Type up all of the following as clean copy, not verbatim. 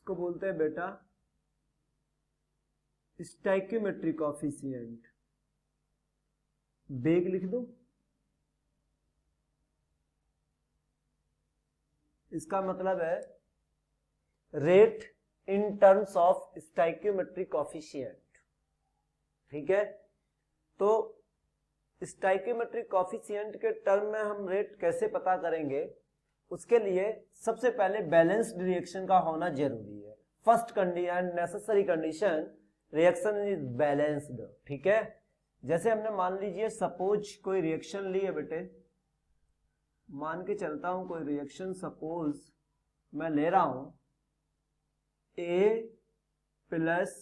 इसको बोलते हैं बेटा स्टोइकियोमेट्री कोफिशिएंट। बेग लिख दो, इसका मतलब है rate in terms of stoichiometry coefficient. ठीक है, तो स्टोइकियोमेट्री कोफिशिएंट के टर्म में हम रेट कैसे पता करेंगे, उसके लिए सबसे पहले बैलेंस्ड रिएक्शन का होना जरूरी है। First condition, necessary condition, reaction is balanced. ठीक है, जैसे हमने मान लीजिए सपोज कोई रिएक्शन ली है बेटे, मान के चलता हूं कोई रिएक्शन सपोज मैं ले रहा हूं A प्लस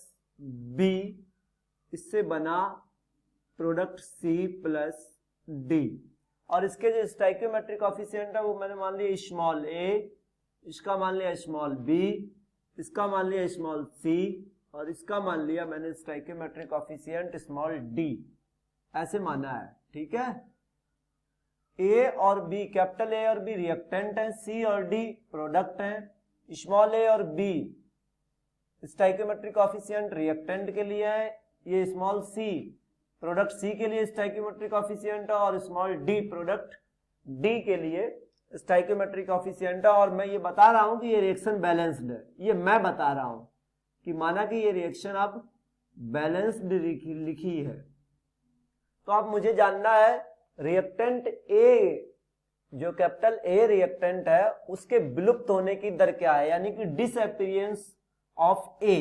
B, इससे बना प्रोडक्ट C प्लस D, और इसके जो स्टोइकियोमेट्रिक कोफिशिएंट है वो मैंने मान लिया स्मॉल a, इसका मान लिया स्मॉल b, इसका मान लिया स्मॉल c, और इसका मान लिया मैंने स्टोइकियोमेट्रिक कोफिशिएंट स्मॉल d, ऐसे माना है। ठीक है, a और b, कैपिटल A और B रिएक्टेंट है, c और d प्रोडक्ट है, स्मॉल a और b स्टोइकियोमेट्रिक कोफिशिएंट रिएक्टेंट के लिए है, ये स्मॉल c प्रोडक्ट C के लिए स्टोइकियोमेट्रिक कोफिशिएंट है, और स्मॉल d प्रोडक्ट D के लिए स्टोइकियोमेट्रिक कोफिशिएंट है। और मैं ये बता रहा हूं कि ये रिएक्शन बैलेंस्ड है, ये मैं बता रहा हूं कि माना कि ये रिएक्शन अब बैलेंस्ड लिखी है। तो अब मुझे जानना है रिएक्टेंट A, जो कैपिटल A रिएक्टेंट है, उसके विलुप्त होने की दर क्या है, यानी कि डिसअपीयरेंस ऑफ A।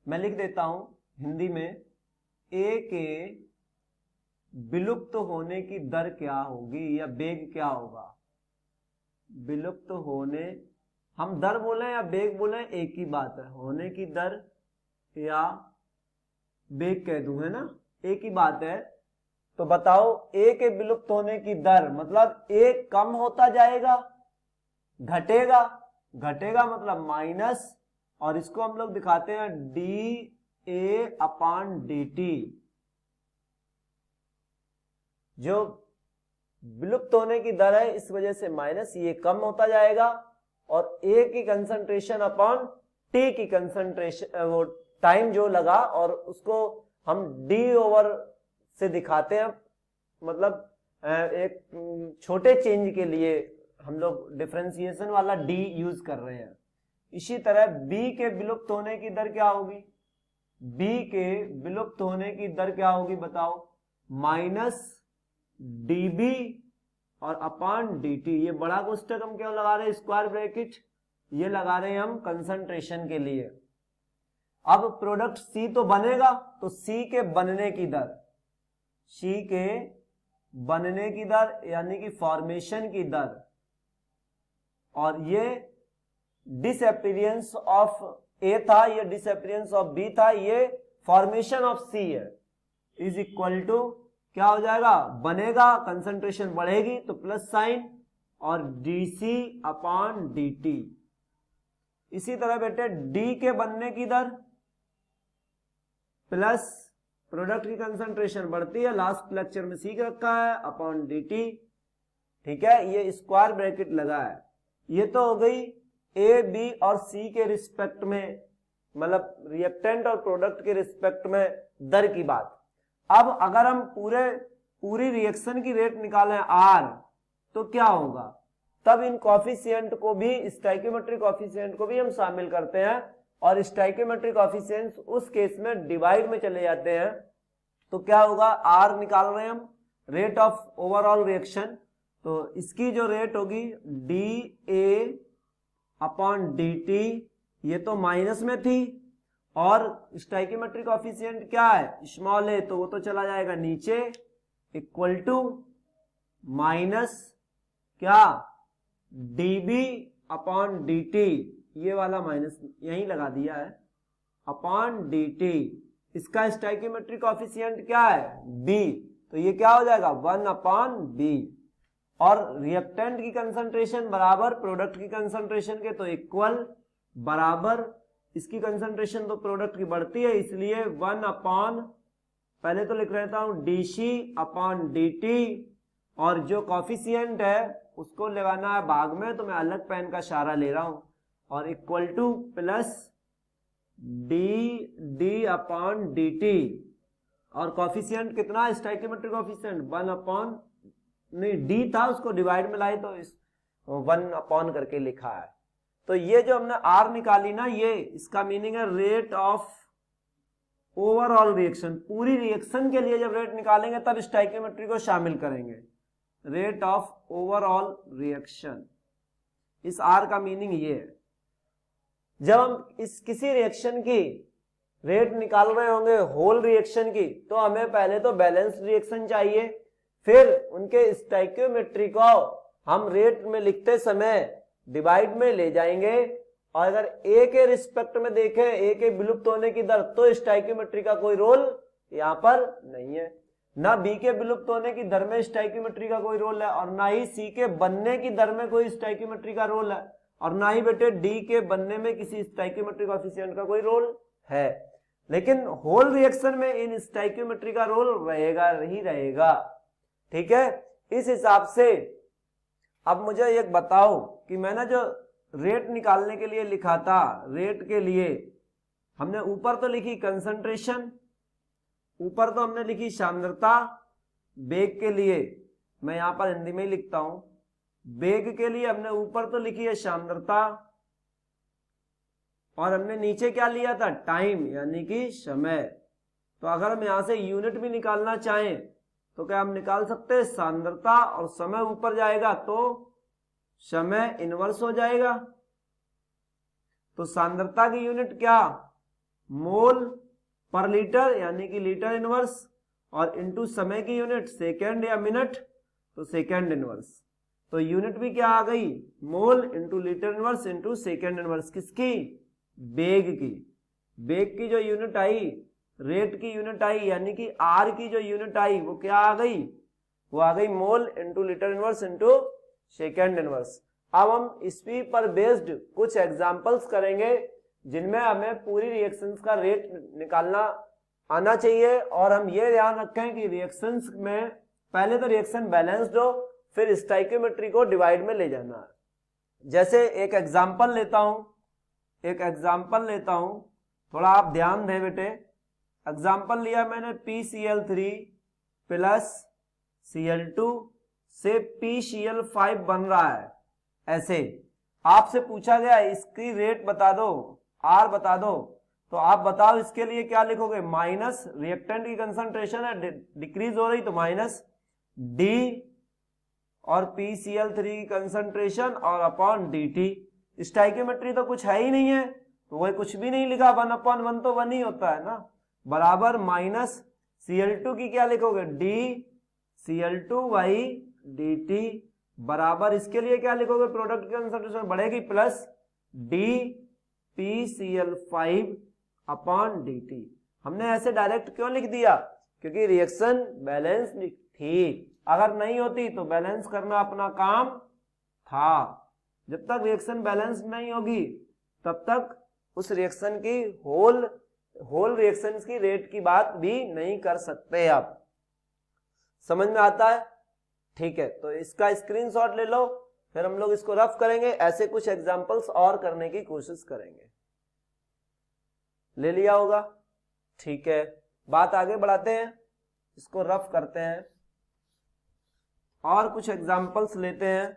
मैं लिख देता हूं हिंदी में, A के विलुप्त होने की दर क्या होगी या बेग क्या होगा। विलुप्त होने, हम दर बोले या बेग बोले एक ही बात है, होने की दर या बेग कह दूं, है ना, एक ही बात है। तो बताओ A के विलुप्त होने की दर मतलब A कम होता जाएगा, घटेगा, घटेगा मतलब माइनस, और इसको हम लोग दिखाते हैं dA/dt। जो विलुप्त होने की दर है इस वजह से माइनस, ये कम होता जाएगा, और A की कंसंट्रेशन अपॉन T की कंसंट्रेशन, वो टाइम जो लगा, और उसको हम D ओवर से दिखाते हैं, मतलब एक छोटे चेंज के लिए हम लोग डिफरेंशिएशन वाला D यूज कर रहे हैं। इसी तरह B के विलुप्त होने की दर क्या होगी, B के विलुप्त होने की दर क्या होगी बताओ, माइनस dB और अपॉन dt। ये बड़ा कोष्टक हम क्यों लगा रहे हैं, स्क्वायर ब्रैकेट, ये लगा रहे हैं हम कंसंट्रेशन के लिए। अब प्रोडक्ट C तो बनेगा, तो C के बनने की दर, C के बनने की दर यानी कि फॉर्मेशन की दर, और ये डिसअपीयरेंस ऑफ A था, ये डिसअपीयरेंस ऑफ B था, ये फॉर्मेशन ऑफ C है, इज इक्वल टू क्या हो जाएगा, बनेगा, कंसंट्रेशन बढ़ेगी तो प्लस साइन, और dC/dt। इसी तरह बेटे D के बनने की दर प्लस प्रोडक्ट की कंसंट्रेशन बढ़ती है, लास्ट लेक्चर में सीख रखा है, अपॉन dt। ठीक है, ये स्क्वायर ब्रैकेट लगा है। ये तो हो गई A, B और C के रिस्पेक्ट में, मतलब रिएक्टेंट और प्रोडक्ट के रिस्पेक्ट में दर की बात। अब अगर हम पूरी रिएक्शन की रेट निकालें R, तो क्या होगा, तब इन कोफिशिएंट को भी, स्टोइकियोमेट्रिक कोफिशिएंट को भी हम शामिल करते हैं, और स्टोइकियोमेट्रिक कोफिशिएंट्स उस केस में डिवाइड में चले जाते हैं। तो क्या होगा, R निकाल रहे हैं हम, रेट ऑफ ओवरऑल रिएक्शन, तो इसकी जो रेट होगी dA/dt, ये तो माइनस में थी, और स्टोइकियोमेट्रिक कोफिशिएंट क्या है, स्मॉल a, तो वो तो चला जाएगा नीचे, इक्वल टू माइनस क्या, dB/dt, ये वाला माइनस यहीं लगा दिया है, अपॉन dt। इसका स्टोइकियोमेट्रिक कोफिशिएंट क्या है, B, तो ये क्या हो जाएगा 1/B, और रिएक्टेंट की कंसंट्रेशन बराबर प्रोडक्ट की कंसंट्रेशन के, तो इक्वल बराबर, इसकी कंसंट्रेशन तो प्रोडक्ट की बढ़ती है, इसलिए 1/, पहले तो लिख रहता हूं dC/dt, और जो कोफिशिएंट है उसको लगाना है भाग में, तो मैं अलग पेन का इशारा ले रहा हूं, और equal to plus D upon D T, और कॉफिशिएंट कितना, स्टोइकियोमेट्रिक कॉफिशिएंट 1 अपॉन, नहीं डी था उसको डिवाइड में लाई तो इस 1 अपॉन करके लिखा है। तो ये जो हमने आर निकाली ना, ये इसका मीनिंग है रेट ऑफ ओवरऑल रिएक्शन। पूरी रिएक्शन के लिए जब रेट निकालेंगे तब स्टोइकियोमेट्री को शामिल करेंगे, रेट ऑफ ओवरऑल रिएक्शन। इस आर का मीनिंग ये है। जब हम इस किसी रिएक्शन की रेट निकाल रहे होंगे होल रिएक्शन की, तो हमें पहले तो बैलेंस रिएक्शन चाहिए, फिर उनके स्टोइकियोमेट्री को हम रेट में लिखते समय डिवाइड में ले जाएंगे, और अगर ए के रिस्पेक्ट में देखें, ए के विलुप्त होने की दर, तो स्टोइकियोमेट्री का कोई रोल यहां पर नहीं है। ना बी के विलुप्त होने की दर में स्टोइकियोमेट्री का कोई रोल है, और ना ही सी के बनने की दर में कोई स्टोइकियोमेट्री का रोल है, और ना ही बेटे डी के बनने में किसी स्टोइकियोमेट्रिक कोएफिशिएंट का कोई रोल है। लेकिन होल रिएक्शन में इन स्टोइकियोमेट्री का रोल रहेगा ही रहेगा। ठीक है, इस हिसाब से अब मुझे एक बताओ कि मैंने जो रेट निकालने के लिए लिखा था, रेट के लिए हमने ऊपर तो लिखी कंसंट्रेशन, ऊपर तो हमने लिखी सांद्रता, वेग के लिए मैं यहां पर हिंदी में ही लिखता हूं, वेग के लिए हमने ऊपर तो लिखी है सांद्रता, और हमने नीचे क्या लिया था, टाइम यानी कि समय। तो अगर हम यहां से यूनिट भी निकालना चाहें तो क्या हम निकाल सकते हैं, सांद्रता और समय ऊपर जाएगा तो समय इनवर्स हो जाएगा। तो सांद्रता की यूनिट क्या, मोल पर लीटर यानी कि लीटर इनवर्स, और इनटू समय की यूनिट सेकेंड या मिनट, तो सेकेंड इनवर्स। तो यूनिट भी क्या आ गई, mole into litre inverse into second inverse, किसकी, वेग की। वेग की जो यूनिट आई, रेट की यूनिट आई, यानी कि आर की जो यूनिट आई वो क्या आ गई, वो आ गई mole into litre inverse into second inverse. अब हम इसी पर बेस्ड कुछ एग्जांपल्स करेंगे जिनमें हमें पूरी रिएक्शंस का रेट निकालना आना चाहिए, और हम ये ध्यान रखें कि रिएक्शंस में पहले तो रिएक्शन बैलेंस्ड हो, फिर स्टोइकियोमेट्री को डिवाइड में ले जाना है। जैसे एक एग्जांपल लेता हूं, थोड़ा आप ध्यान दें बेटे। एग्जांपल लिया मैंने PCl3 प्लस Cl2 से PCl5 बन रहा है। ऐसे आपसे पूछा गया इसकी रेट बता दो, आर बता दो, तो आप बताओ इसके लिए क्या लिखोगे, माइनस रिएक्टेंट की कंसंट्रेशन है डिक्रीज हो रही तो माइनस डी, और PCl3 की कंसंट्रेशन और अपॉन dt। स्टोइकियोमेट्री तो कुछ है ही नहीं है, तो वही कुछ भी नहीं लिखा, 1/1 तो 1 ही होता है ना, बराबर माइनस Cl2 की क्या लिखोगे, डी Cl2/dt, बराबर इसके लिए क्या लिखोगे, प्रोडक्ट की कंसंट्रेशन बढ़ेगी plus D PCl5 upon dt। हमने ऐसे डायरेक्ट क्यों लिख दिया, क्योंकि रिएक्शन बैलेंस थी, अगर नहीं होती तो बैलेंस करना अपना काम था। जब तक रिएक्शन बैलेंस नहीं होगी तब तक उस रिएक्शन की होल रिएक्शंस की रेट की बात भी नहीं कर सकते। आप समझ में आता है, ठीक है। तो इसका स्क्रीनशॉट ले लो, फिर हम लोग इसको रफ करेंगे, ऐसे कुछ एग्जांपल्स और करने की कोशिश करेंगे। ले लिया होगा, ठीक है। बात आगे बढ़ाते हैं, इसको रफ करते हैं और कुछ एग्जांपल्स लेते हैं।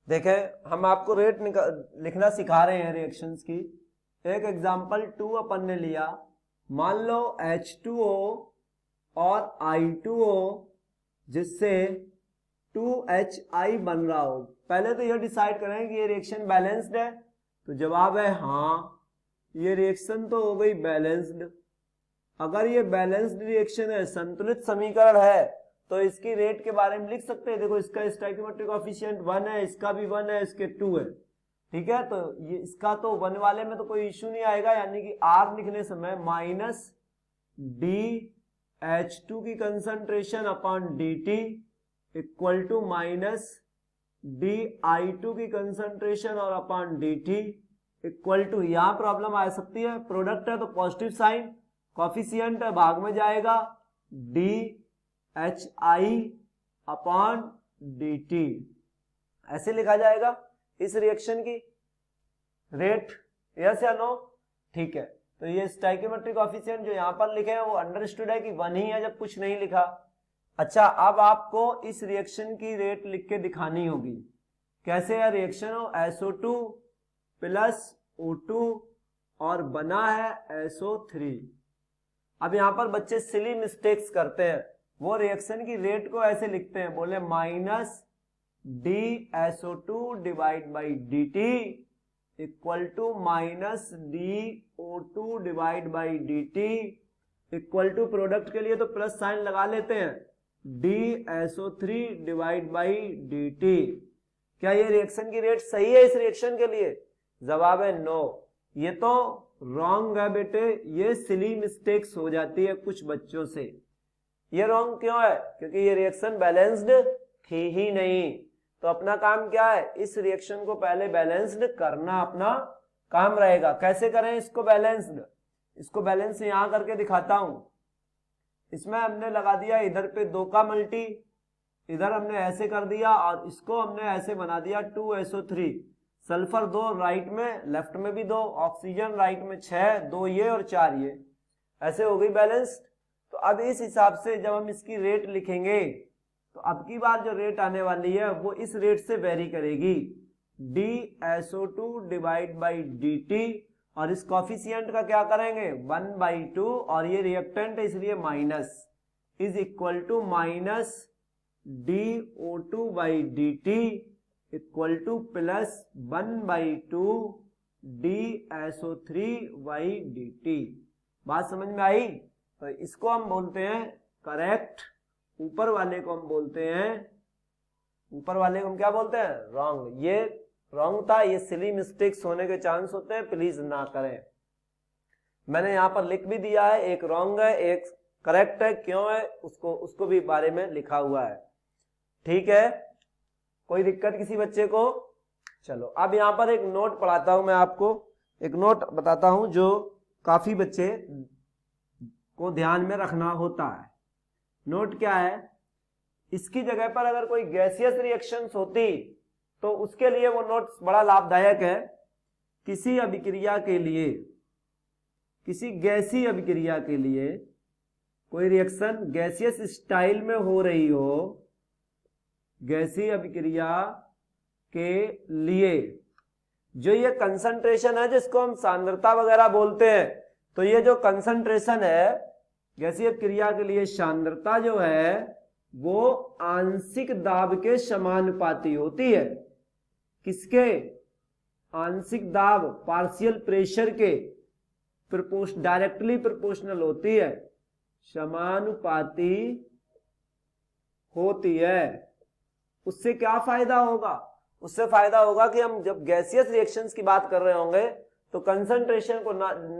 देखें, हम आपको रेट लिखना सिखा रहे हैं रिएक्शंस की। एक एग्जांपल 2 अपन ने लिया, मान लो H2O और I2O जिससे 2HI बन रहा हो। पहले तो यह डिसाइड करें कि ये रिएक्शन बैलेंस्ड है, तो जवाब है हाँ, ये रिएक्शन तो हो गई बैलेंस्ड। अगर ये बैलेंस्ड रिएक्शन है, संतुलित समीकरण है, तो इसकी रेट के बारे में लिख सकते हैं। देखो, इसका स्टोइकियोमेट्रिक कोएफिशिएंट 1 है, इसका भी 1 है, इसके 2 है, ठीक है। तो ये इसका तो 1 वाले में तो कोई इश्यू नहीं आएगा, यानी कि R लिखने समय माइनस DH2 की concentration upon DT equal to minus DI2 की कंसंट्रेशन और अपॉन DT इक्वल टू, यहां प्रॉब्लम आ सकती है, प्रोडक्ट है तो पॉजिटिव साइन कॉफिशिएंट भाग में जाएगा DHI/dt, ऐसे लिखा जाएगा इस रिएक्शन की रेट, यस या नो? ठीक है, तो ये स्टोइकियोमेट्रिक कॉफिशिएंट जो यहाँ पर लिखे हैं वो अंडरस्टूड है कि 1 ही है जब कुछ नहीं लिखा। अच्छा, अब आपको इस रिएक्शन की रेट लिख के दिखानी होगी। कैसे है रिएक्शन हो SO2 प्लस O2 और बना है SO3। अब यहाँ पर बच्चे सिली मिस्टेक्स करते हैं, वो रिएक्शन की रेट को ऐसे लिखते हैं, बोले minus DSO2 divide by dt equal to minus DO2 divide by dt equal to, product के लिए तो प्लस साइन लगा लेते हैं, DSO3 डिवाइड बाई dt। क्या ये रिएक्शन की रेट सही है इस रिएक्शन के लिए? जवाब है नो, ये तो रॉन्ग है बेटे, ये सिली मिस्टेक्स हो जाती है कुछ बच्चों से। ये रॉन्ग क्यों है? क्योंकि ये रिएक्शन बैलेंस्ड थी ही नहीं। तो अपना काम क्या है, इस रिएक्शन को पहले बैलेंस्ड करना अपना काम रहेगा। कैसे करें इसको बैलेंस्ड? इसको बैलेंस यहां करके दिखाता हूं। इसमें हमने लगा दिया इधर पे 2 का मल्टी, इधर हमने ऐसे कर दिया और इसको हमने ऐसे बना दिया 2SO3, सल्फर 2 राइट में, लेफ्ट में भी 2, ऑक्सीजन राइट में 6, 2 ये और 4 ये, ऐसे हो गई बैलेंस। तो अब इस हिसाब से जब हम इसकी रेट लिखेंगे तो अब की बार जो रेट आने वाली है वो इस रेट से वेरी करेगी, DSO2 डिवाइड बाई dt, और इस कॉफिशिएंट का क्या करेंगे 1/2, और ये रिएक्टेंट है इसलिए minus, is equal to minus DO2 by dt equal to plus 1/2 DSO3 by dt। बात समझ में आई? तो इसको हम बोलते हैं करेक्ट, ऊपर वाले को हम बोलते हैं, ऊपर वाले को हम क्या बोलते हैं? रॉन्ग। ये रॉन्ग था, ये सिली मिस्टेक्स होने के चांस होते हैं, प्लीज ना करें। मैंने यहां पर लिख भी दिया है, एक रॉन्ग है एक करेक्ट है, क्यों है उसको भी बारे में लिखा हुआ है। ठीक है, कोई दिक्कत किसी बच्चे को? चलो अब यहां पर एक नोट पढ़ाता हूं मैं आपको, एक नोट बताता हूं जो काफी बच्चे को ध्यान में रखना होता है। नोट क्या है, इसकी जगह पर अगर कोई गैसियस रिएक्शंस होती तो उसके लिए वो नोट बड़ा लाभदायक है। किसी अभिक्रिया के लिए, किसी गैसीय अभिक्रिया के लिए, कोई रिएक्शन गैसियस स्टाइल में हो रही हो, गैसीय अभिक्रिया के लिए जो ये कंसंट्रेशन है जिसको हम सांद्रता वगैरह बोलते हैं, तो ये जो कंसंट्रेशन है गैसीय क्रिया के लिए सांद्रता जो है वो आंशिक दाब के समानुपाती होती है। किसके? आंशिक दाब, पार्शियल प्रेशर के डायरेक्टली प्रोपोर्शनल होती है, समानुपाती होती है। उससे क्या फायदा होगा? उससे फायदा होगा कि हम जब गैसियस रिएक्शंस की बात कर रहे होंगे तो कंसंट्रेशन को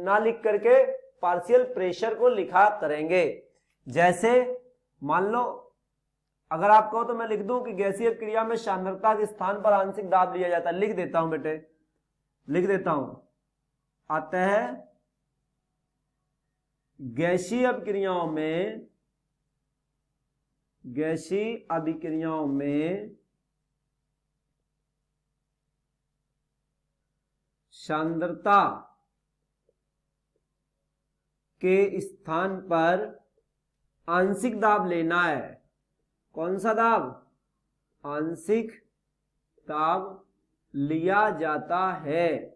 ना लिख करके पार्शियल प्रेशर को लिखा करेंगे। जैसे मान लो अगर आप कहो तो मैं लिख दूं कि गैसीय क्रिया में सांद्रता के स्थान पर आंशिक दाब लिया जाता है। लिख देता हूं बेटे, लिख देता हूं, अतः गैसीय अभिक्रियाओं में सांद्रता के स्थान पर आंशिक दाब लेना है। कौन सा दाब? आंशिक दाब लिया जाता है।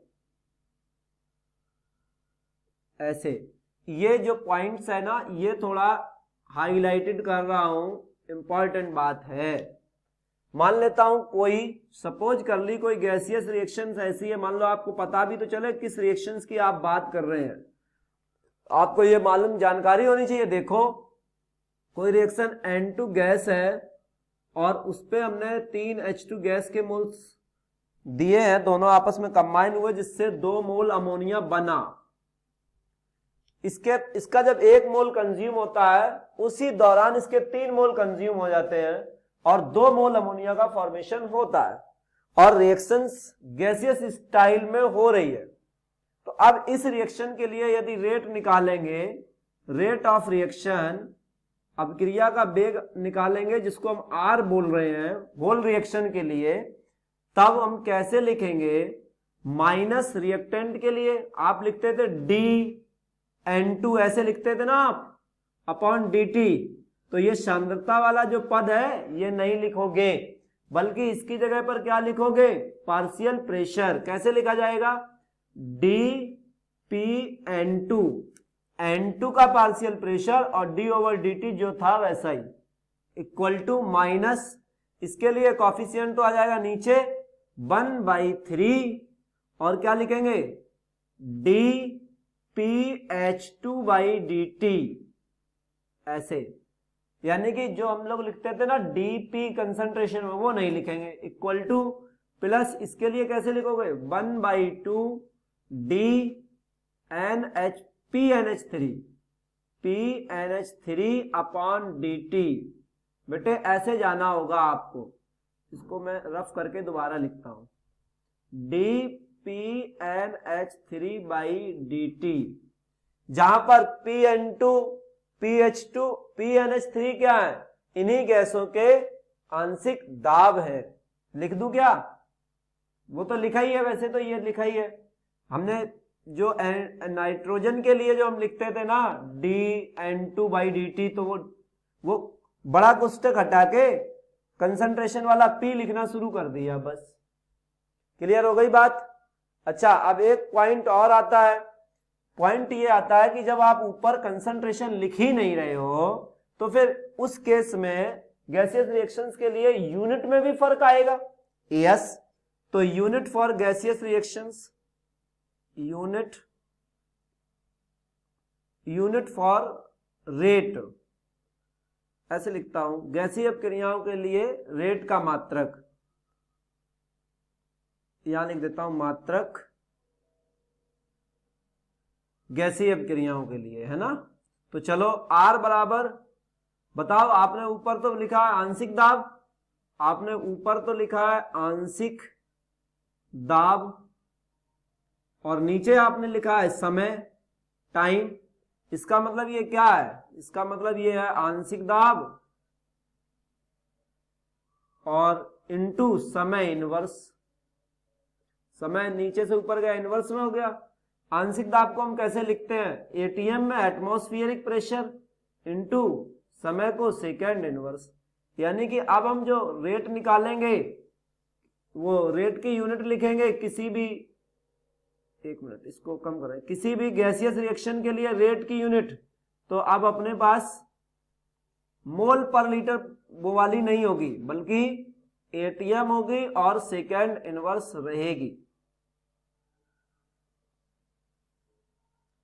ऐसे ये जो पॉइंट्स है ना, ये थोड़ा हाईलाइटेड कर रहा हूं, इंपॉर्टेंट बात है। मान लेता हूं कोई, सपोज कर ली कोई गैसियस रिएक्शंस ऐसी है, मान लो आपको पता भी तो चले किस रिएक्शंस की आप बात कर रहे हैं, आपको ये मालूम जानकारी होनी चाहिए। देखो कोई रिएक्शन N2 गैस है और उस पे हमने 3 H2 गैस के मोल्स दिए हैं, दोनों आपस में कंबाइन हुए जिससे 2 मोल अमोनिया बना। इसका जब 1 मोल कंज्यूम होता है उसी दौरान इसके 3 मोल कंज्यूम हो जाते हैं और 2 मोल अमोनिया का फॉर्मेशन होता है, और रिएक्शंस गैसियस स्टाइल में हो रही है। तो अब इस रिएक्शन के लिए यदि रेट निकालेंगे रेट ऑफ रिएक्शन, अब क्रिया का वेग निकालेंगे जिसको हम आर बोल रहे हैं होल रिएक्शन के लिए, तब हम कैसे लिखेंगे, माइनस रिएक्टेंट के लिए आप लिखते थे dN2 ऐसे लिखते थे ना आप, अपॉन dt। तो ये सांद्रता वाला जो पद है ये नहीं लिखोगे, बल्कि इसकी जगह पर क्या लिखोगे, पार्शियल प्रेशर। कैसे लिखा जाएगा, dPN2, N2 का पार्शियल प्रेशर और d/dt जो था वैसा ही, इक्वल टू माइनस, इसके लिए कॉफिशिएंट तो आ जाएगा नीचे 1/3, और क्या लिखेंगे, dPH2/dt ऐसे। यानी कि जो हम लोग लिखते थे ना dP कंसंट्रेशन में, वो नहीं लिखेंगे, इक्वल टू प्लस, इसके लिए कैसे लिखोगे, 1/2 PNH3 अपॉन dt। बेटे ऐसे जाना होगा आपको, इसको मैं रफ करके दोबारा लिखता हूं, dPNH3/dt, जहां पर PN2 PH2 PNH3 क्या है, इन्हीं गैसों के आंशिक दाब है। लिख दूं क्या, वो तो लिखा ही है, वैसे तो ये लिखा ही है हमने, जो नाइट्रोजन के लिए जो हम लिखते थे ना dN2/dt, तो वो बड़ा कोष्टक हटा के कंसंट्रेशन वाला P लिखना शुरू कर दिया, बस। क्लियर हो गई बात। अच्छा, अब एक पॉइंट और आता है, पॉइंट ये आता है कि जब आप ऊपर कंसंट्रेशन लिख ही नहीं रहे हो, तो फिर उस केस में गैसियस रिएक्शंस के लिए यूनिट में भी फर्क आएगा। यस, तो unit for gaseous reactions, unit for rate, ऐसे लिखता हूं, गैसीय क्रियाओं के लिए रेट का मात्रक, यहां लिख देता हूं मात्रक गैसीय क्रियाओं के लिए, है ना। तो चलो R बराबर, बताओ, आपने ऊपर तो लिखा है आंशिक दाब, आपने ऊपर तो लिखा है आंशिक दाब, और नीचे आपने लिखा है समय, टाइम। इसका मतलब ये क्या है, इसका मतलब ये है आंशिक दाब और इनटू समय इनवर्स, समय नीचे से ऊपर गया, इनवर्स में हो गया। आंशिक दाब को हम कैसे लिखते हैं, एटीएम में एटमॉस्फेरिक प्रेशर इनटू समय को सेकेंड इनवर्स। यानी कि अब हम जो रेट निकालेंगे वो रेट की यूनिट लिखेंगे किसी भी, एक मिनट इसको कम करें, किसी भी गैसियस रिएक्शन के लिए रेट की यूनिट, तो अब अपने पास मोल पर लीटर वो वाली नहीं होगी, बल्कि एटीएम होगी और सेकेंड इनवर्स रहेगी,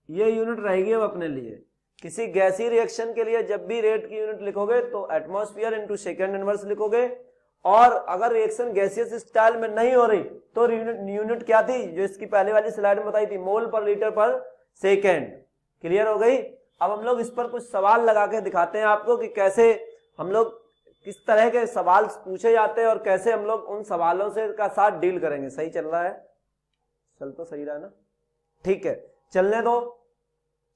ये यूनिट रहेगी अब अपने लिए। किसी गैसीय रिएक्शन के लिए जब भी रेट की यूनिट लिखोगे तो एटमॉस्फेयर इनटू सेकेंड इनवर्स लिखोगे, और अगर रिएक्शन गैसियस स्टाइल में नहीं हो रही तो यूनिट क्या थी, जो इसकी पहले वाली स्लाइड में बताई थी, मोल पर लीटर पर सेकेंड। क्लियर हो गई। अब हम लोग इस पर कुछ सवाल लगा के दिखाते हैं आपको कि कैसे हम लोग, किस तरह के सवाल पूछे जाते हैं और कैसे हम लोग उन सवालों से का साथ डील करेंगे। सही चल रहा है, चल तो सही रहा ना, ठीक है, चलने दो।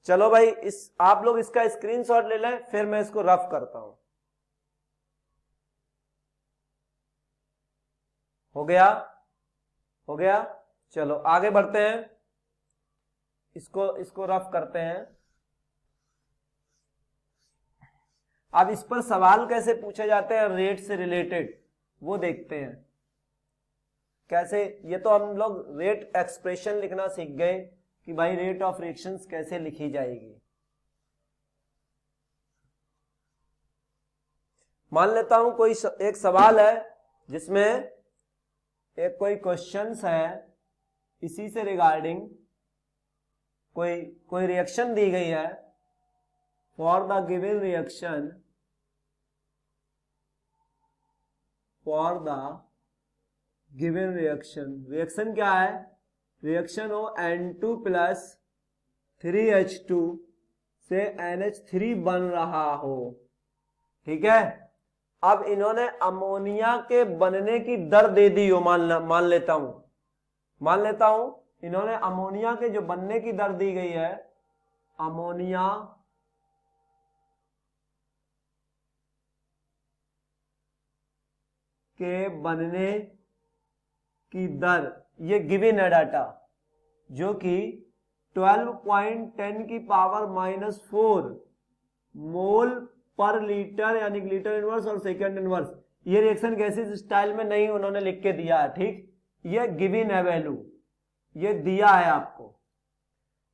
चलो भाई, इस आप लोग इसका स्क्रीनशॉट ले लें, फिर मैं इसको रफ करता हूं। हो गया, हो गया, चलो आगे बढ़ते हैं, इसको रफ करते हैं। अब इस पर सवाल कैसे पूछे जाते हैं रेट से रिलेटेड, वो देखते हैं कैसे। ये तो हम लोग रेट एक्सप्रेशन लिखना सीख गए कि भाई रेट ऑफ रिएक्शंस कैसे लिखी जाएगी। मान लेता हूं कोई एक सवाल है जिसमें एक कोई क्वेश्चंस है, इसी से रिगार्डिंग कोई रिएक्शन दी गई है, for the given reaction, for the given reaction, reaction क्या है, रिएक्शन हो N2 प्लस 3H2 से NH3 बन रहा हो, ठीक है। अब इन्होंने अमोनिया के बनने की दर दे दी हो, मान लेता हूं इन्होंने अमोनिया के जो बनने की दर दी गई है, अमोनिया के बनने की दर, ये गिवन है डाटा, जो कि 12.10 की पावर -4 मोल पर लीटर, यानी लीटर इनवर्स और सेकेंड इनवर्स। ये रिएक्शन गैसेस स्टाइल में नहीं उन्होंने लिख के दिया है, ठीक, ये गिवन है वैल्यू, ये दिया है आपको।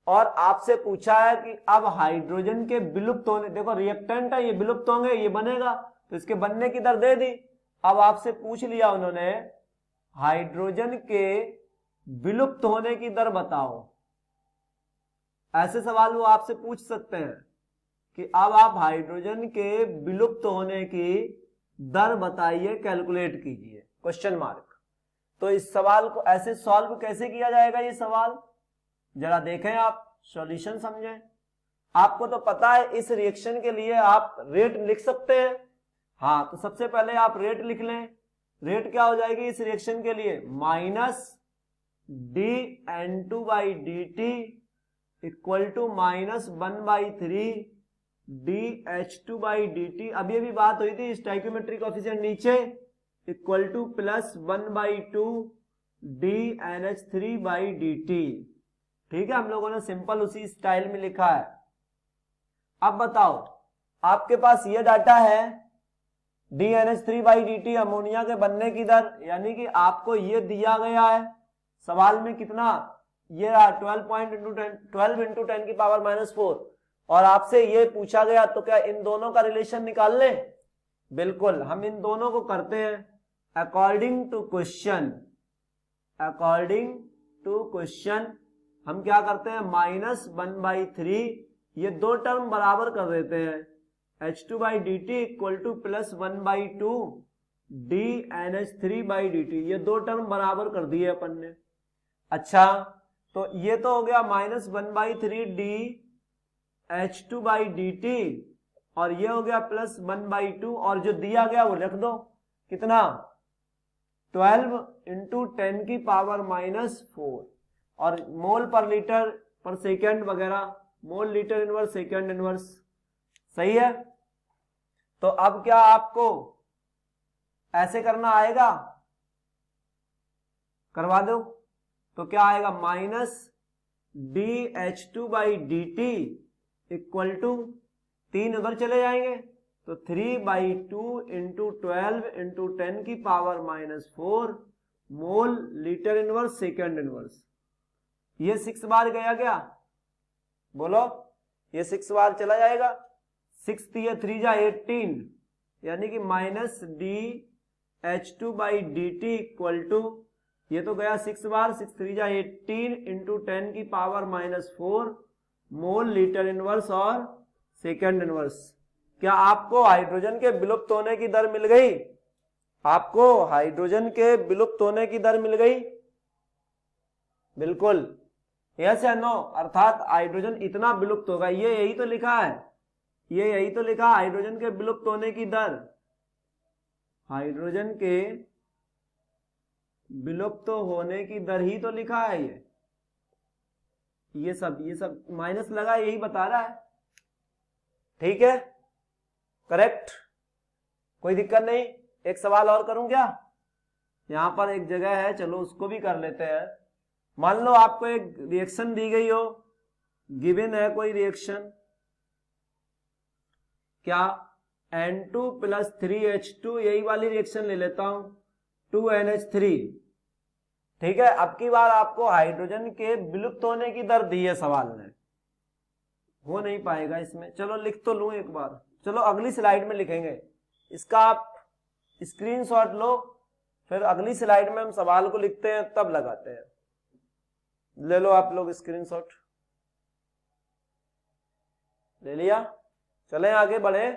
और आपसे पूछा है कि अब हाइड्रोजन के विलुप्त होने, देखो रिएक्टेंट है, ये विलुप्त होंगे, ये बनेगा, तो इसके बनने की दर दे दी। अब आपसे पूछ लिया उन्होंने हाइड्रोजन के विलुप्त होने की दर बताओ। ऐसे सवाल वो आपसे पूछ सकते हैं कि अब आप हाइड्रोजन के विलुप्त होने की दर बताइए, कैलकुलेट कीजिए, क्वेश्चन मार्क। तो इस सवाल को ऐसे सॉल्व कैसे किया जाएगा, ये सवाल जरा देखें, आप सॉल्यूशन समझें। आपको तो पता है इस रिएक्शन के लिए आप रेट लिख सकते हैं। हाँ, तो सबसे पहले आप रेट लिख लें। रेट क्या हो जाएगी इस रिएक्शन के लिए, -dN2/dt इक्वल टू -1/3 dH2/dt। अभी अभी बात हुई थी स्टोइकियोमेट्रिक कोएफिशिएंट नीचे, इक्वल टू +1/2 dNH3/dt। ठीक है, हम लोगों ने सिंपल उसी स्टाइल में लिखा है। अब बताओ, आपके पास ये डाटा है dNH3/dt अमोनिया के बनने की दर, यानी कि आपको ये दिया गया है सवाल में कितना, ये 12 इंटू 10 की पावर -4, और आपसे ये पूछा गया, तो क्या इन दोनों का रिलेशन निकाल लें? बिल्कुल, हम इन दोनों को करते हैं according to question. According to question हम क्या करते हैं, -1/3, ये दो टर्म बराबर कर देते हैं, H2/dt इक्वल टू +1/2 dNH3/dt, ये दो टर्म बराबर कर दिए अपन ने। अच्छा, तो ये तो हो गया -1/3 dH2/dt, और ये हो गया +1/2, और जो दिया गया वो रख दो, कितना, 12 इंटू 10 की पावर -4, और मोल पर लीटर पर सेकेंड वगैरह, mole litre inverse second inverse, सही है। तो अब क्या आपको ऐसे करना आएगा, करवा दो, तो क्या आएगा, -dH2/dt इक्वल टू 3 उधर चले जाएंगे, तो 3/2 इंटू 12 इंटू 10 की power -4 mole litre inverse second inverse. ये 6 बार गया क्या, बोलो, ये 6 बार चला जाएगा, 6 3 जा 18, यानी कि -dH2/dt इक्वल टू, ये तो गया 6 बार, 6 3 जा 18 इंटू 10 की पावर -4 मोल लीटर इनवर्स और सेकेंड इनवर्स। क्या आपको हाइड्रोजन के विलुप्त होने की दर मिल गई? आपको हाइड्रोजन के विलुप्त होने की दर मिल गई? बिल्कुल, यस या नो, अर्थात हाइड्रोजन इतना विलुप्त होगा, ये यही तो लिखा है, ये यही तो लिखा, हाइड्रोजन के विलुप्त होने की दर, हाइड्रोजन के विलुप्त होने की दर ही तो लिखा है। ये सब माइनस लगा, यही बता रहा है, ठीक है, करेक्ट, कोई दिक्कत नहीं। एक सवाल और करूं क्या, यहां पर एक जगह है, चलो उसको भी कर लेते हैं। मान लो आपको एक रिएक्शन दी गई हो, गिवन है कोई रिएक्शन, क्या, N2 + 3H2, यही वाली रिएक्शन ले लेता हूं, 2NH3, ठीक है। अब की बार आपको हाइड्रोजन के विलुप्त होने की दर दी है सवाल में, हो नहीं पाएगा इसमें, चलो लिख तो लूं एक बार, चलो अगली स्लाइड में लिखेंगे, इसका आप स्क्रीनशॉट लो, फिर अगली स्लाइड में हम सवाल को लिखते हैं, तब लगाते हैं। ले लो आप लोग स्क्रीनशॉट, ले लिया, चलें आगे बढ़े,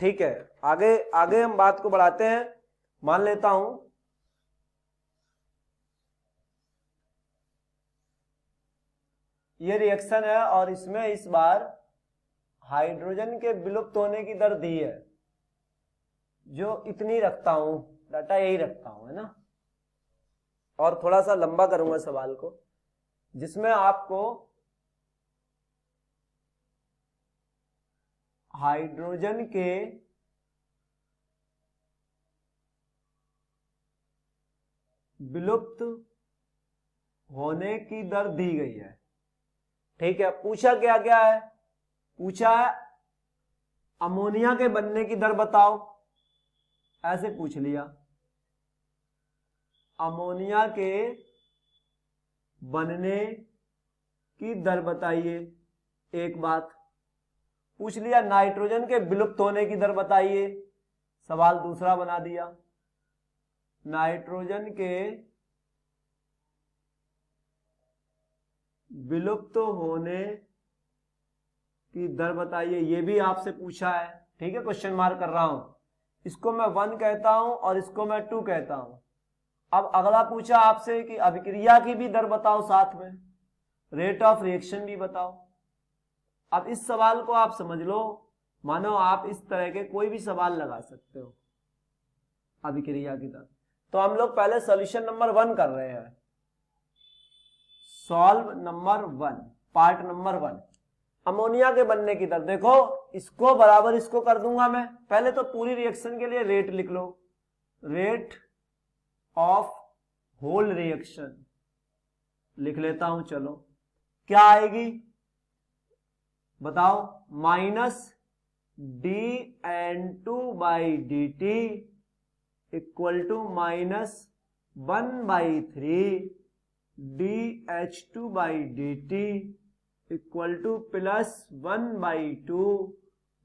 ठीक है। आगे आगे हम बात को बढ़ाते हैं। मान लेता हूं ये रिएक्शन है, और इसमें इस बार हाइड्रोजन के विलुप्त होने की दर दी है, जो इतनी रखता हूं, डाटा यही रखता हूं, है ना, और थोड़ा सा लंबा करूंगा सवाल को, जिसमें आपको हाइड्रोजन के विलुप्त होने की दर दी गई है। ठीक है, पूछा क्या क्या है, पूछा है अमोनिया के बनने की दर बताओ, ऐसे पूछ लिया, अमोनिया के बनने की दर बताइए, एक बात पूछ लिया। नाइट्रोजन के विलुप्त होने की दर बताइए, सवाल दूसरा बना दिया। नाइट्रोजन के विलुप्त होने की दर बताइए, ये भी आपसे पूछा है। ठीक है, क्वेश्चन मार्क कर रहा हूं, इसको मैं 1 कहता हूं और इसको मैं 2 कहता हूं। अब अगला पूछा आपसे कि अभिक्रिया की भी दर बताओ, साथ में रेट ऑफ रिएक्शन भी बताओ। अब इस सवाल को आप समझ लो, मानो आप इस तरह के कोई भी सवाल लगा सकते हो, अभिक्रिया की दर। तो हम लोग पहले सॉल्यूशन नंबर 1 कर रहे हैं, solve number 1, part number 1, ammonia के बनने की दर। देखो इसको बराबर इसको कर दूंगा मैं, पहले तो पूरी रिएक्शन के लिए रेट लिख लो, रेट ऑफ होल रिएक्शन लिख लेता हूं। चलो क्या आएगी बताओ, minus dN2/dt equal to -1/3 dH2/dt equal to +1/2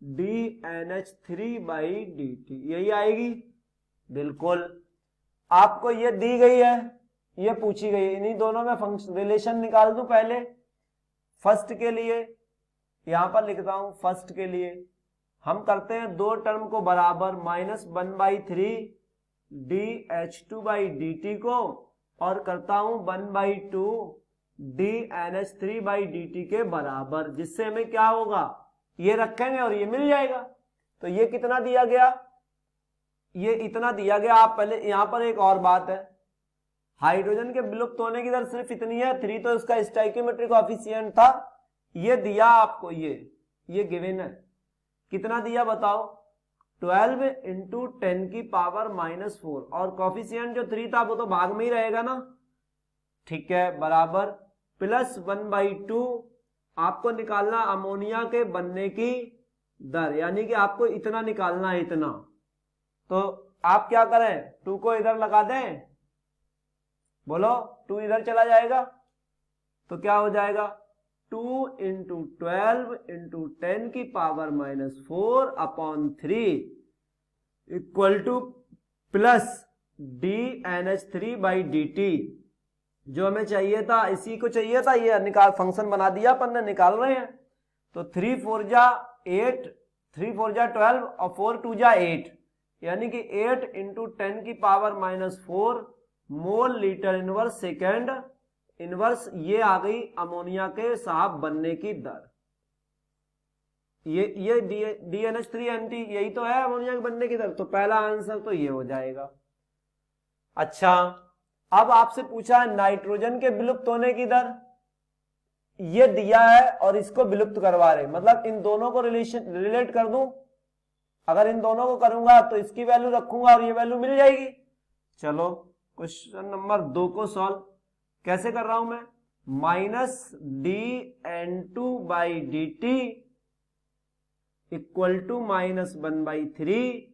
dNH3/dt, यही आएगी। बिल्कुल, आपको ये दी गई है, ये पूछी गई है, इन्हीं दोनों में फंक्शन रिलेशन निकाल दूं। पहले फर्स्ट के लिए यहां पर लिखता हूं, फर्स्ट के लिए हम करते हैं दो टर्म को बराबर, -1/3 dH2/dt को और करता हूं 1/2 dNH3/dt के बराबर, जिससे हमें क्या होगा, ये रखेंगे और ये मिल जाएगा। तो ये कितना दिया गया, ये इतना दिया गया। आप पहले यहां पर एक और बात है, हाइड्रोजन के विलुप्त होने की दर सिर्फ इतनी है, 3 तो इसका स्टोइकियोमेट्रिक कोएफिशिएंट था, ये दिया आपको, ये गिवन है। कितना दिया बताओ, 12 × 10⁻⁻⁴, और कोएफिशिएंट जो 3 था वो तो भाग में ही रहेगा ना। ठीक है, बराबर +1/2 आपको निकालना अमोनिया के बनने की दर, यानी कि आपको इतना निकालना है, इतना। तो आप क्या करें, 2 को इधर लगा दें, बोलो 2 इधर चला जाएगा तो क्या हो जाएगा, 2 × 12 × 10⁻⁻⁴/3 इक्वल टू +dNH3/dt, जो हमें चाहिए था, इसी को चाहिए था, ये निकाल फंक्शन बना दिया अपन ने, निकाल रहे हैं। तो 3 4 जा 8, 3 4 जा 12 और 4 2 जा 8, यानी कि 8 × 10⁻⁻⁴ mole litre inverse second inverse, ये आ गई अमोनिया के साहब बनने की दर। ये DNH3NT यही तो है अमोनिया के बनने की दर, तो पहला आंसर तो ये हो जाएगा। अच्छा, अब आपसे पूछा है नाइट्रोजन के विलुप्त होने की दर, ये दिया है और इसको विलुप्त करवा रहे, मतलब इन दोनों को रिलेट कर दूं। अगर इन दोनों को करूंगा तो इसकी वैल्यू रखूंगा और ये वैल्यू मिल जाएगी। चलो क्वेश्चन नंबर 2 को सॉल्व कैसे कर रहा हूं मैं, -dN2/dt इक्वल टू -1/3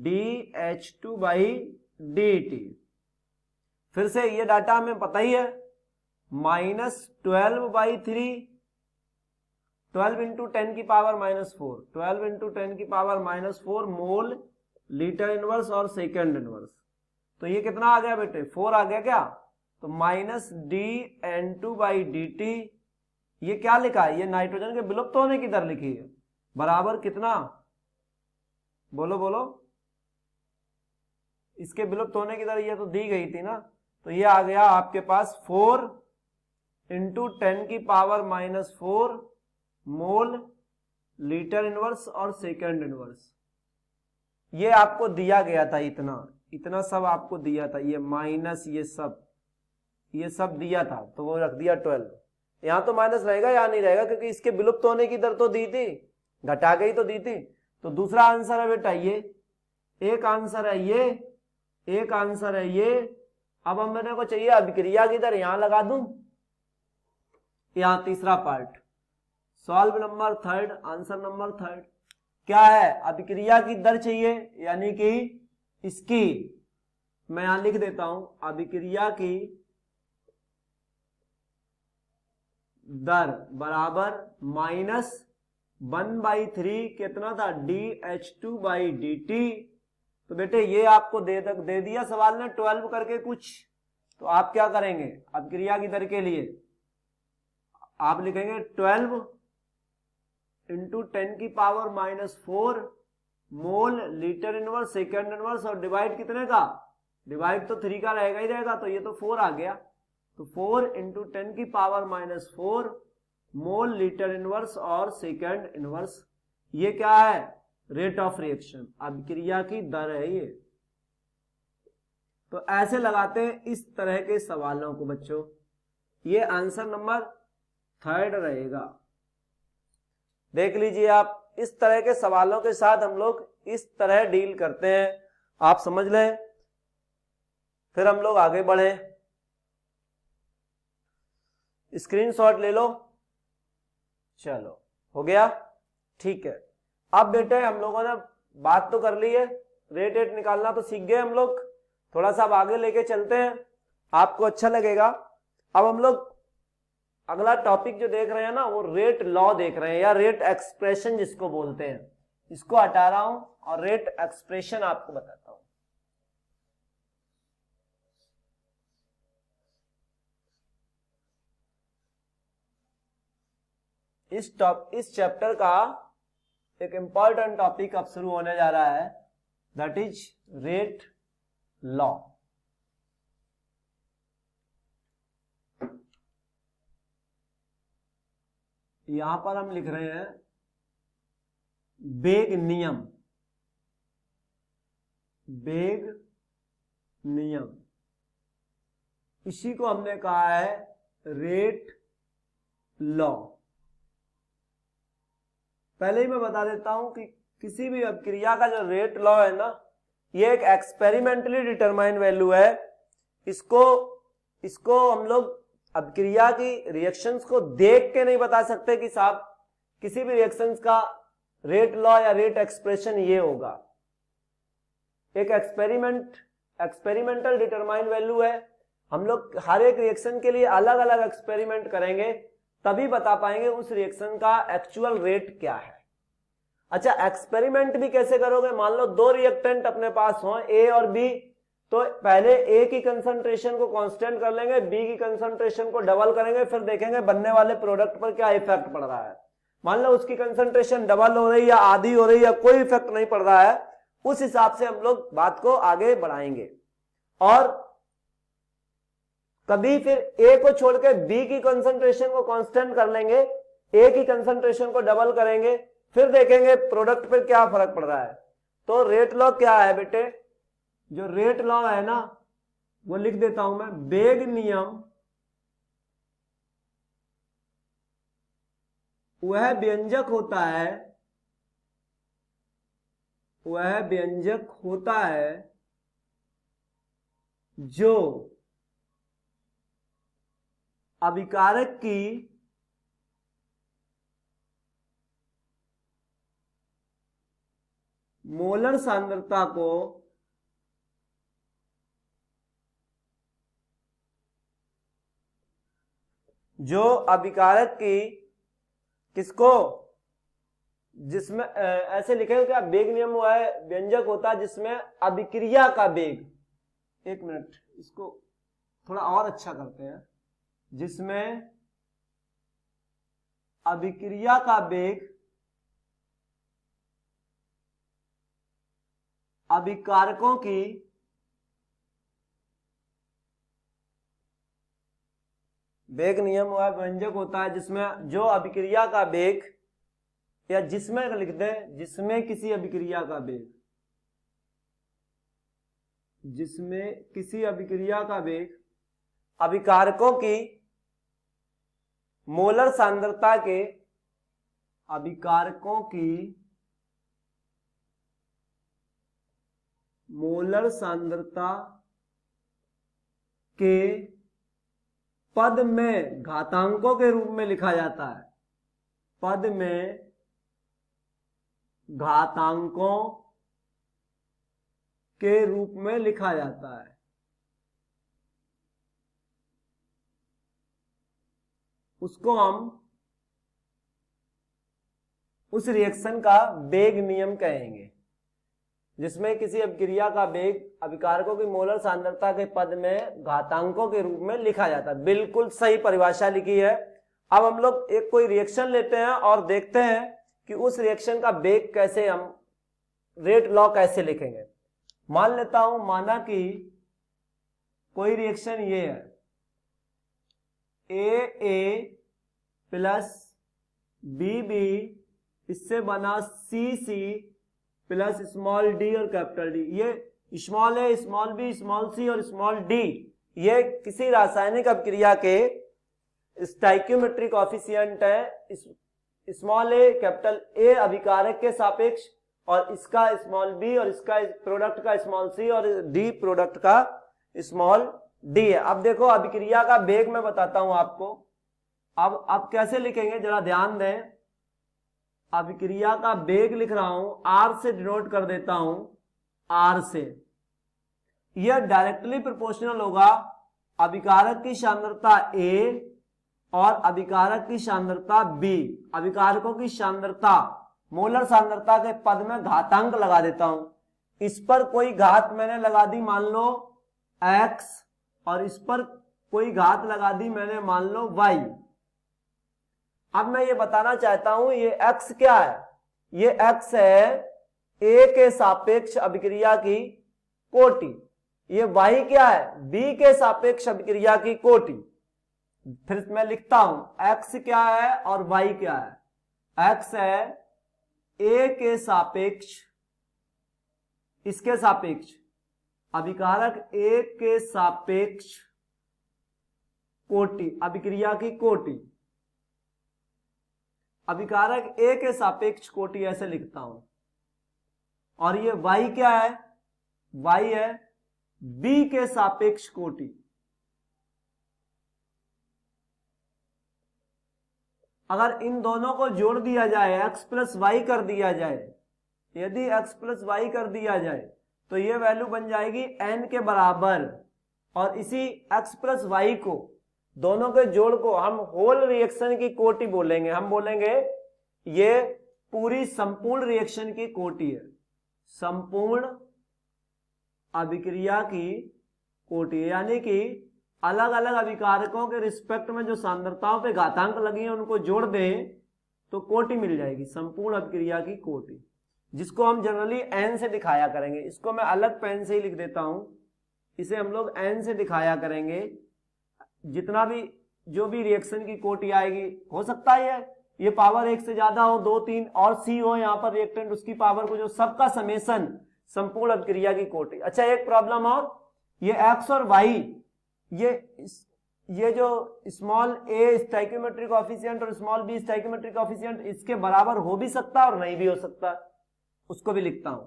dH2/dt। फिर से ये डाटा हमें पता ही है, -12/3, 12 × 10⁻⁻⁴, 12 × 10⁻⁴ मोल लीटर इनवर्स और सेकेंड इनवर्स। तो ये कितना आ गया बेटे, 4 आ गया क्या, तो -dN2/dt, ये क्या लिखा है, ये नाइट्रोजन के विलुप्त होने की दर लिखी है, बराबर कितना, बोलो बोलो, इसके विलुप्त होने की दर ये तो दी गई थी ना, तो ये आ गया आपके पास 4 × 10⁻⁻⁴ मोल लीटर इनवर्स और सेकेंड इनवर्स। ये आपको दिया गया था, इतना सब आपको दिया था, ये माइनस ये सब दिया था, तो वो रख दिया 12। यहां तो माइनस रहेगा या नहीं रहेगा, क्योंकि इसके विलुप्त होने की दर तो दी थी, घटा गई तो दी थी। तो दूसरा आंसर है बेटा ये, एक आंसर है ये, एक आंसर है ये, अब हम मेरे को चाहिए अभिक्रिया की दर, यहां लगा दूं, यहां तीसरा part, solve number third, answer number third क्या है, अभिक्रिया की दर चाहिए, यानी कि इसकी मैं यहां लिख देता हूं, अभिक्रिया की दर बराबर -1/3 कितना था, dH2/dt। तो बेटे ये आपको दे दिया सवाल ने 12 करके कुछ, तो आप क्या करेंगे, अभिक्रिया की दर के लिए आप लिखेंगे 12 into 10⁻⁻4 mole litre inverse second inverse, और डिवाइड कितने का, डिवाइड तो 3 का रहेगा ही रहेगा, तो ये तो 4 आ गया, तो 4 इंटू 10⁻⁻4 मोल लीटर इनवर्स और सेकेंड इनवर्स, ये क्या है, रेट ऑफ रिएक्शन, अभिक्रिया की दर है ये। तो ऐसे लगाते हैं इस तरह के सवालों को बच्चों, ये आंसर नंबर थर्ड रहेगा। देख लीजिए आप, इस तरह के सवालों के साथ हम लोग इस तरह डील करते हैं, आप समझ लें, फिर हम लोग आगे बढ़े। स्क्रीनशॉट ले लो, चलो हो गया, ठीक है। अब बेटे हम लोगों ने बात तो कर ली है, रेट निकालना तो सीख गए हम लोग, थोड़ा सा अब आगे लेके चलते हैं, आपको अच्छा लगेगा। अब हम लोग अगला टॉपिक जो देख रहे हैं ना, वो रेट लॉ देख रहे हैं, या रेट एक्सप्रेशन जिसको बोलते हैं, इसको हटा रहा हूं और रेट एक्सप्रेशन आपको बताता हूं। इस चैप्टर का एक इंपॉर्टेंट टॉपिक अब शुरू होने जा रहा है, दैट इज रेट लॉ। यहां पर हम लिख रहे हैं बेग नियम, बेग नियम, इसी को हमने कहा है रेट लॉ। पहले ही मैं बता देता हूं कि किसी भी अभिक्रिया का जो रेट लॉ है ना, ये एक एक्सपेरिमेंटली डिटरमाइंड वैल्यू है। इसको हम लोग अभिक्रिया की रिएक्शंस को देख के नहीं बता सकते कि साहब किसी भी रिएक्शंस का रेट लॉ या रेट एक्सप्रेशन ये होगा। एक एक्सपेरिमेंटल डिटरमाइंड वैल्यू है, हम लोग हर एक रिएक्शन के लिए अलग अलग एक्सपेरिमेंट करेंगे, तभी बता पाएंगे उस रिएक्शन का एक्चुअल रेट क्या है। अच्छा, एक्सपेरिमेंट भी कैसे करोगे, मान लो दो रिएक्टेंट अपने पास हो, ए और बी, तो पहले ए की कंसंट्रेशन को कांस्टेंट कर लेंगे, बी की कंसंट्रेशन को डबल करेंगे, फिर देखेंगे बनने वाले प्रोडक्ट पर क्या इफेक्ट पड़ रहा है। मान लो उसकी कंसंट्रेशन डबल हो रही या आधी हो रही या कोई इफेक्ट नहीं पड़ रहा है, उस हिसाब से हम लोग बात को आगे बढ़ाएंगे। और कभी फिर ए को छोड़ के बी की कंसंट्रेशन को कांस्टेंट कर लेंगे, ए की कंसंट्रेशन को डबल करेंगे, फिर देखेंगे प्रोडक्ट पर क्या फर्क पड़ रहा है। तो रेट लॉ क्या है बेटे, जो रेट लॉ है ना, वो लिख देता हूं मैं, बेग नियम वह व्यंजक होता है जो अभिकारक की मोलर सांद्रता को किसको, जिसमें ऐसे लिखेंगे क्या, बेग नियम हुआ है व्यंजक होता है जिसमें अभिक्रिया का बेग, एक मिनट इसको थोड़ा और अच्छा करते हैं, जिसमें अभिक्रिया का बेग अभिकारकों की बेग नियम हुआ व्यंजक होता है जिसमें जो अभिक्रिया का बेग, या जिसमें लिख दें जिसमें किसी अभिक्रिया का बेग, जिसमें किसी अभिक्रिया का बेग अभिकारकों की मोलर सांद्रता के, अभिकारकों की मोलर सांद्रता के पद में घातांकों के रूप में लिखा जाता है, पद में घातांकों के रूप में लिखा जाता है। उसको हम उस रिएक्शन का वेग नियम कहेंगे, जिसमें किसी अभिक्रिया का वेग अभिकारकों की मोलर सांद्रता के पद में घातांकों के रूप में लिखा जाता है। बिल्कुल सही परिभाषा लिखी है। अब हम लोग एक कोई रिएक्शन लेते हैं और देखते हैं कि उस रिएक्शन का वेग कैसे, हम रेट लॉ कैसे लिखेंगे। मान लेता हूं, माना कि कोई रिएक्शन ये है, ए प्लस बी इससे बना सी प्लस स्मॉल डी और कैपिटल डी। ये स्मॉल है, स्मॉल बी, स्मॉल सी और स्मॉल डी, ये किसी रासायनिक अभिक्रिया के स्टाइक्योमेट्रिक कोएफिशिएंट है। स्मॉल ए कैपिटल ए अभिकारक के सापेक्ष, और इसका स्मॉल बी और इसका प्रोडक्ट का स्मॉल सी और डी प्रोडक्ट का स्मॉल डी है। अब देखो अभिक्रिया का वेग मैं बताता हूं आपको। अब कैसे लिखेंगे जरा ध्यान दें। अभिक्रिया का वेग लिख रहा हूं, आर से डिनोट कर देता हूं, आर से। यह डायरेक्टली प्रोपोर्शनल होगा अभिकारक की सांद्रता ए और अभिकारक की सांद्रता बी। अभिकारकों की सांद्रता मोलर सांद्रता के पद में घातांक लगा देता हूं। इस पर कोई घात मैंने लगा दी मान लो x, और इस पर कोई घात लगा दी मैंने मान लो y। अब मैं ये बताना चाहता हूं ये x क्या है। ये x है a के सापेक्ष अभिक्रिया की कोटि। ये y क्या है, b के सापेक्ष अभिक्रिया की कोटि। फिर मैं लिखता हूं x क्या है और y क्या है। x है a के सापेक्ष, इसके सापेक्ष अभिकारक a के सापेक्ष कोटि, अभिक्रिया की कोटि। अभिकारक a के सापेक्ष कोटि ऐसे लिखता हूं। और ये y क्या है, y है b के सापेक्ष कोटि। अगर इन दोनों को जोड़ दिया जाए, x प्लस वाई कर दिया जाए, यदि x प्लस वाई कर दिया जाए तो ये वैल्यू बन जाएगी n के बराबर। और इसी x प्लस वाई को, दोनों के जोड़ को हम होल रिएक्शन की कोटि बोलेंगे। हम बोलेंगे ये पूरी संपूर्ण रिएक्शन की कोटि है, संपूर्ण अभिक्रिया की कोटि। यानी कि अलग अलग अभिकारकों के रिस्पेक्ट में जो सांद्रताओं पे घातांक लगी है उनको जोड़ दें तो कोटि मिल जाएगी, संपूर्ण अभिक्रिया की कोटि, जिसको हम जनरली n से दिखाया करेंगे। इसको मैं अलग पेन से ही लिख देता हूं, इसे हम लोग n से दिखाया करेंगे। जितना भी जो भी रिएक्शन की कोटि आएगी, हो सकता है ये पावर 1 से ज्यादा हो, 2, 3 और सी हो यहाँ पर रिएक्टेंट, उसकी पावर को जो सबका समेसन संपूर्ण अभिक्रिया की कोटि। अच्छा एक प्रॉब्लम और, ये x और y, ये जो स्मॉल a स्टोइकियोमेट्रिक कोएफिशिएंट और स्मॉल b स्टोइकियोमेट्रिक कोएफिशिएंट इसके बराबर हो भी सकता है और नहीं भी हो सकता, उसको भी लिखता हूं।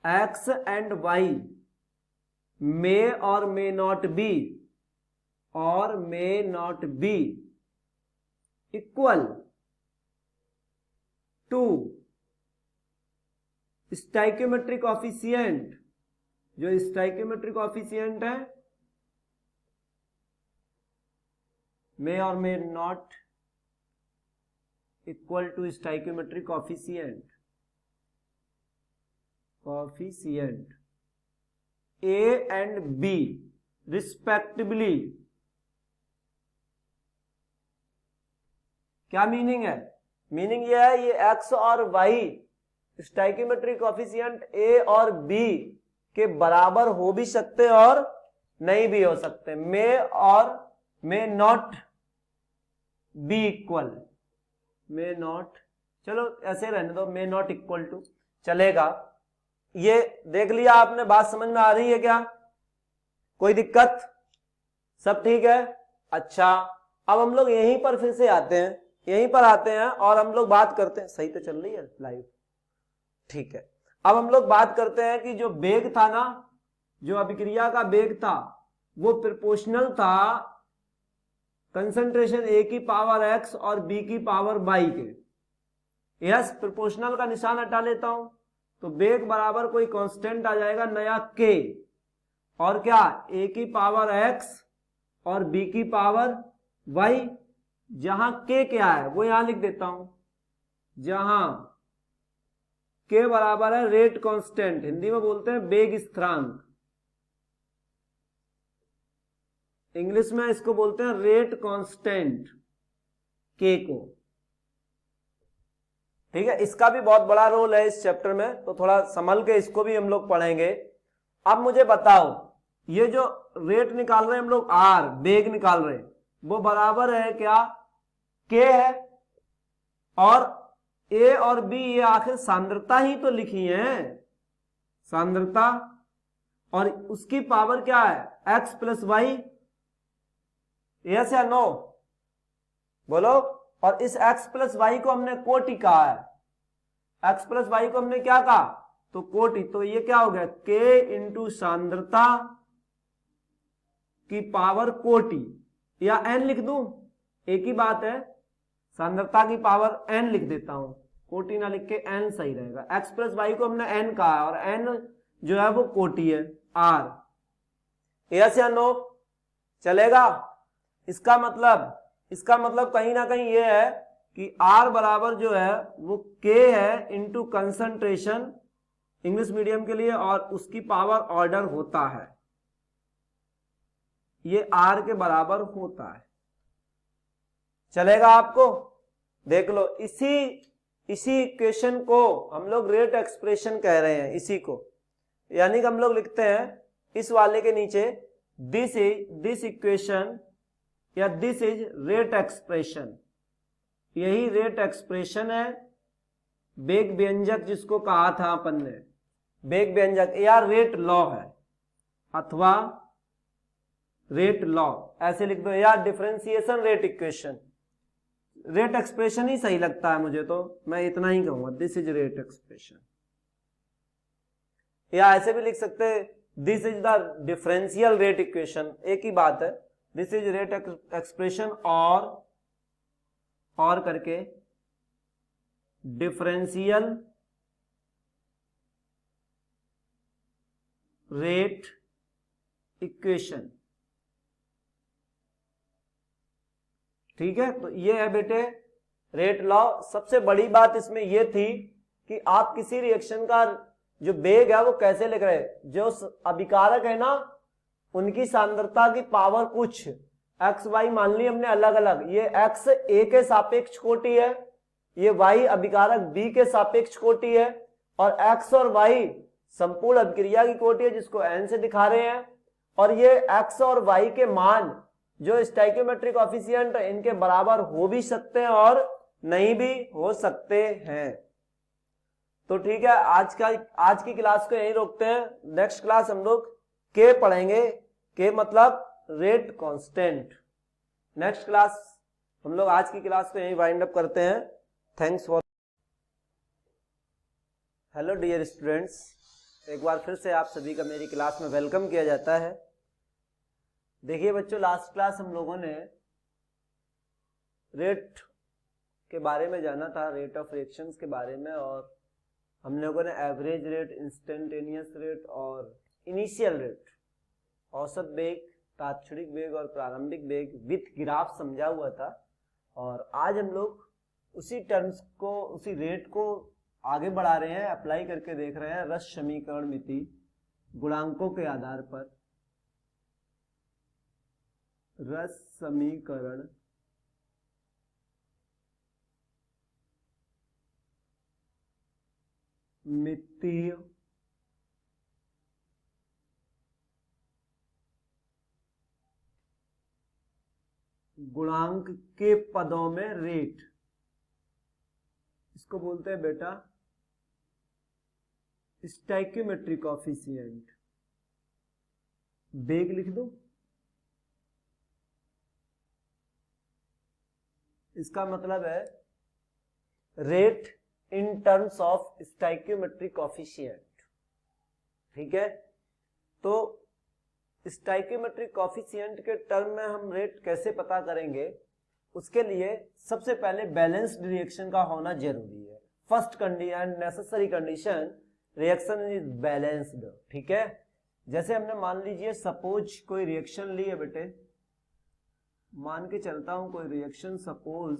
x एंड y मे और मे नॉट बी, और may not be equal to stoichiometric coefficient, जो स्टोइकियोमेट्रिक कोएफिशिएंट है मे और may not equal to stoichiometric coefficient A and B respectively. क्या मीनिंग है, मीनिंग यह है ये x और y स्टोइकियोमेट्रिक कोएफिशिएंट a और b के बराबर हो भी सकते और नहीं भी हो सकते। मे और may not be equal, may not, चलो ऐसे रहने दो, मे नॉट इक्वल टू चलेगा। ये देख लिया आपने, बात समझ में आ रही है क्या, कोई दिक्कत, सब ठीक है। अच्छा अब हम लोग यहीं पर फिर से आते हैं, यहीं पर आते हैं और हम लोग बात करते हैं, सही तो चल रही है लाइव, ठीक है। अब हम लोग बात करते हैं कि जो वेग था ना, जो अभिक्रिया का वेग था वो प्रोपोर्शनल था कंसंट्रेशन ए की पावर एक्स और बी की पावर वाई के। यस, प्रोपोर्शनल का निशान हटा लेता हूं तो बेग बराबर कोई कांस्टेंट आ जाएगा नया के, और क्या ए की पावर एक्स और बी की पावर वाई। जहां के क्या है वो यहां लिख देता हूं, जहां के बराबर है रेट कांस्टेंट, हिंदी में बोलते हैं बेग स्थिरांक, इंग्लिश में इसको बोलते हैं रेट कांस्टेंट के को। ठीक है, इसका भी बहुत बड़ा रोल है इस चैप्टर में, तो थोड़ा संभल के इसको भी हम लोग पढ़ेंगे। अब मुझे बताओ, ये जो रेट निकाल रहे हैं हम लोग, आर बेग निकाल रहे हैं, वो बराबर है क्या के है, और ए और बी ये आखिर सांद्रता ही तो लिखी है, सांद्रता, और उसकी पावर क्या है एक्स प्लस वाई। यस या नो बोलो। और इस x प्लस वाई को हमने कोटि कहा है, x प्लस वाई को हमने क्या कहा तो कोटि, तो ये क्या हो गया k इंटू सांद्रता की पावर कोटि, या n लिख दूं, एक ही बात है, सांद्रता की पावर n लिख देता हूं, कोटि ना लिख के n सही रहेगा। x प्लस वाई को हमने n कहा है और n जो है वो कोटि है r। यस या नो चलेगा। इसका मतलब कहीं ना कहीं ये है कि R बराबर जो है वो K है इंटू कंसंट्रेशन इंग्लिश मीडियम के लिए, और उसकी पावर ऑर्डर होता है, ये R के बराबर होता है। चलेगा आपको? देख लो, इसी इक्वेशन को हम लोग रेट एक्सप्रेशन कह रहे हैं, इसी को, यानी कि हम लोग लिखते हैं इस वाले के नीचे दिस इक्वेशन या दिस इज रेट एक्सप्रेशन, यही रेट एक्सप्रेशन है, बेग व्यंजक जिसको कहा था अपन ने, बेग व्यंजक या रेट लॉ है, अथवा रेट लॉ ऐसे लिख दो, या differentiation rate equation. Rate expression ही सही लगता है मुझे, तो मैं इतना ही कहूंगा, दिस इज रेट एक्सप्रेशन, या ऐसे भी लिख सकते हैं this is the differential rate equation, एक ही बात है, दिस इज रेट एक्सप्रेशन और करके डिफरेंशियल रेट इक्वेशन। ठीक है, तो ये है बेटे रेट लॉ। सबसे बड़ी बात इसमें ये थी कि आप किसी रिएक्शन का जो बेग है वो कैसे लिख रहे हैं, जो अभिकारक है ना उनकी सांद्रता की पावर कुछ एक्स वाई मान ली हमने अलग अलग, ये एक्स ए के सापेक्ष कोटि है, ये वाई अभिकारक बी के सापेक्ष कोटि है, और एक्स और वाई संपूर्ण अभिक्रिया की कोटि है जिसको एन से दिखा रहे हैं, और ये एक्स और वाई के मान जो स्टोइकियोमेट्रिक कोएफिशिएंट इनके बराबर हो भी सकते हैं और नहीं भी हो सकते हैं। तो ठीक है, आज की क्लास को यहीं रोकते हैं, नेक्स्ट क्लास हम लोग के पढ़ेंगे, के मतलब रेट कांस्टेंट। नेक्स्ट क्लास हम लोग आज की क्लास को यहीं वाइंड अप करते हैं। Thanks for. Hello dear students, एक बार फिर से आप सभी का मेरी क्लास में वेलकम किया जाता है। देखिए बच्चों, लास्ट क्लास हम लोगों ने रेट के बारे में जाना था, रेट ऑफ रिएक्शंस के बारे में, और हम लोगों ने एवरेज रेट, इंस्टेंटेनियस रेट और इनिशियल रेट, औसत बेग, तात्क्षणिक बेग और प्रारंभिक बेग विथ ग्राफ समझा हुआ था। और आज हम लोग उसी टर्म्स को, उसी रेट को आगे बढ़ा रहे हैं, अप्लाई करके देख रहे हैं रस समीकरण मिति गुणांकों के आधार पर। रस समीकरण मितीय गुणांक के पदों में रेट, इसको बोलते हैं बेटा स्टोइकियोमेट्रिक कोएफिशिएंट। बेग लिख दो, इसका मतलब है rate in terms of stoichiometric coefficient. ठीक है, तो स्टाइकियोमेट्रिक कोएफिशिएंट के टर्म में हम रेट कैसे पता करेंगे, उसके लिए सबसे पहले बैलेंस्ड रिएक्शन का होना जरूरी है। First condition, necessary condition, reaction is balanced. ठीक है, जैसे हमने मान लीजिए सपोज कोई रिएक्शन ली है बेटे, मान के चलता हूं कोई रिएक्शन सपोज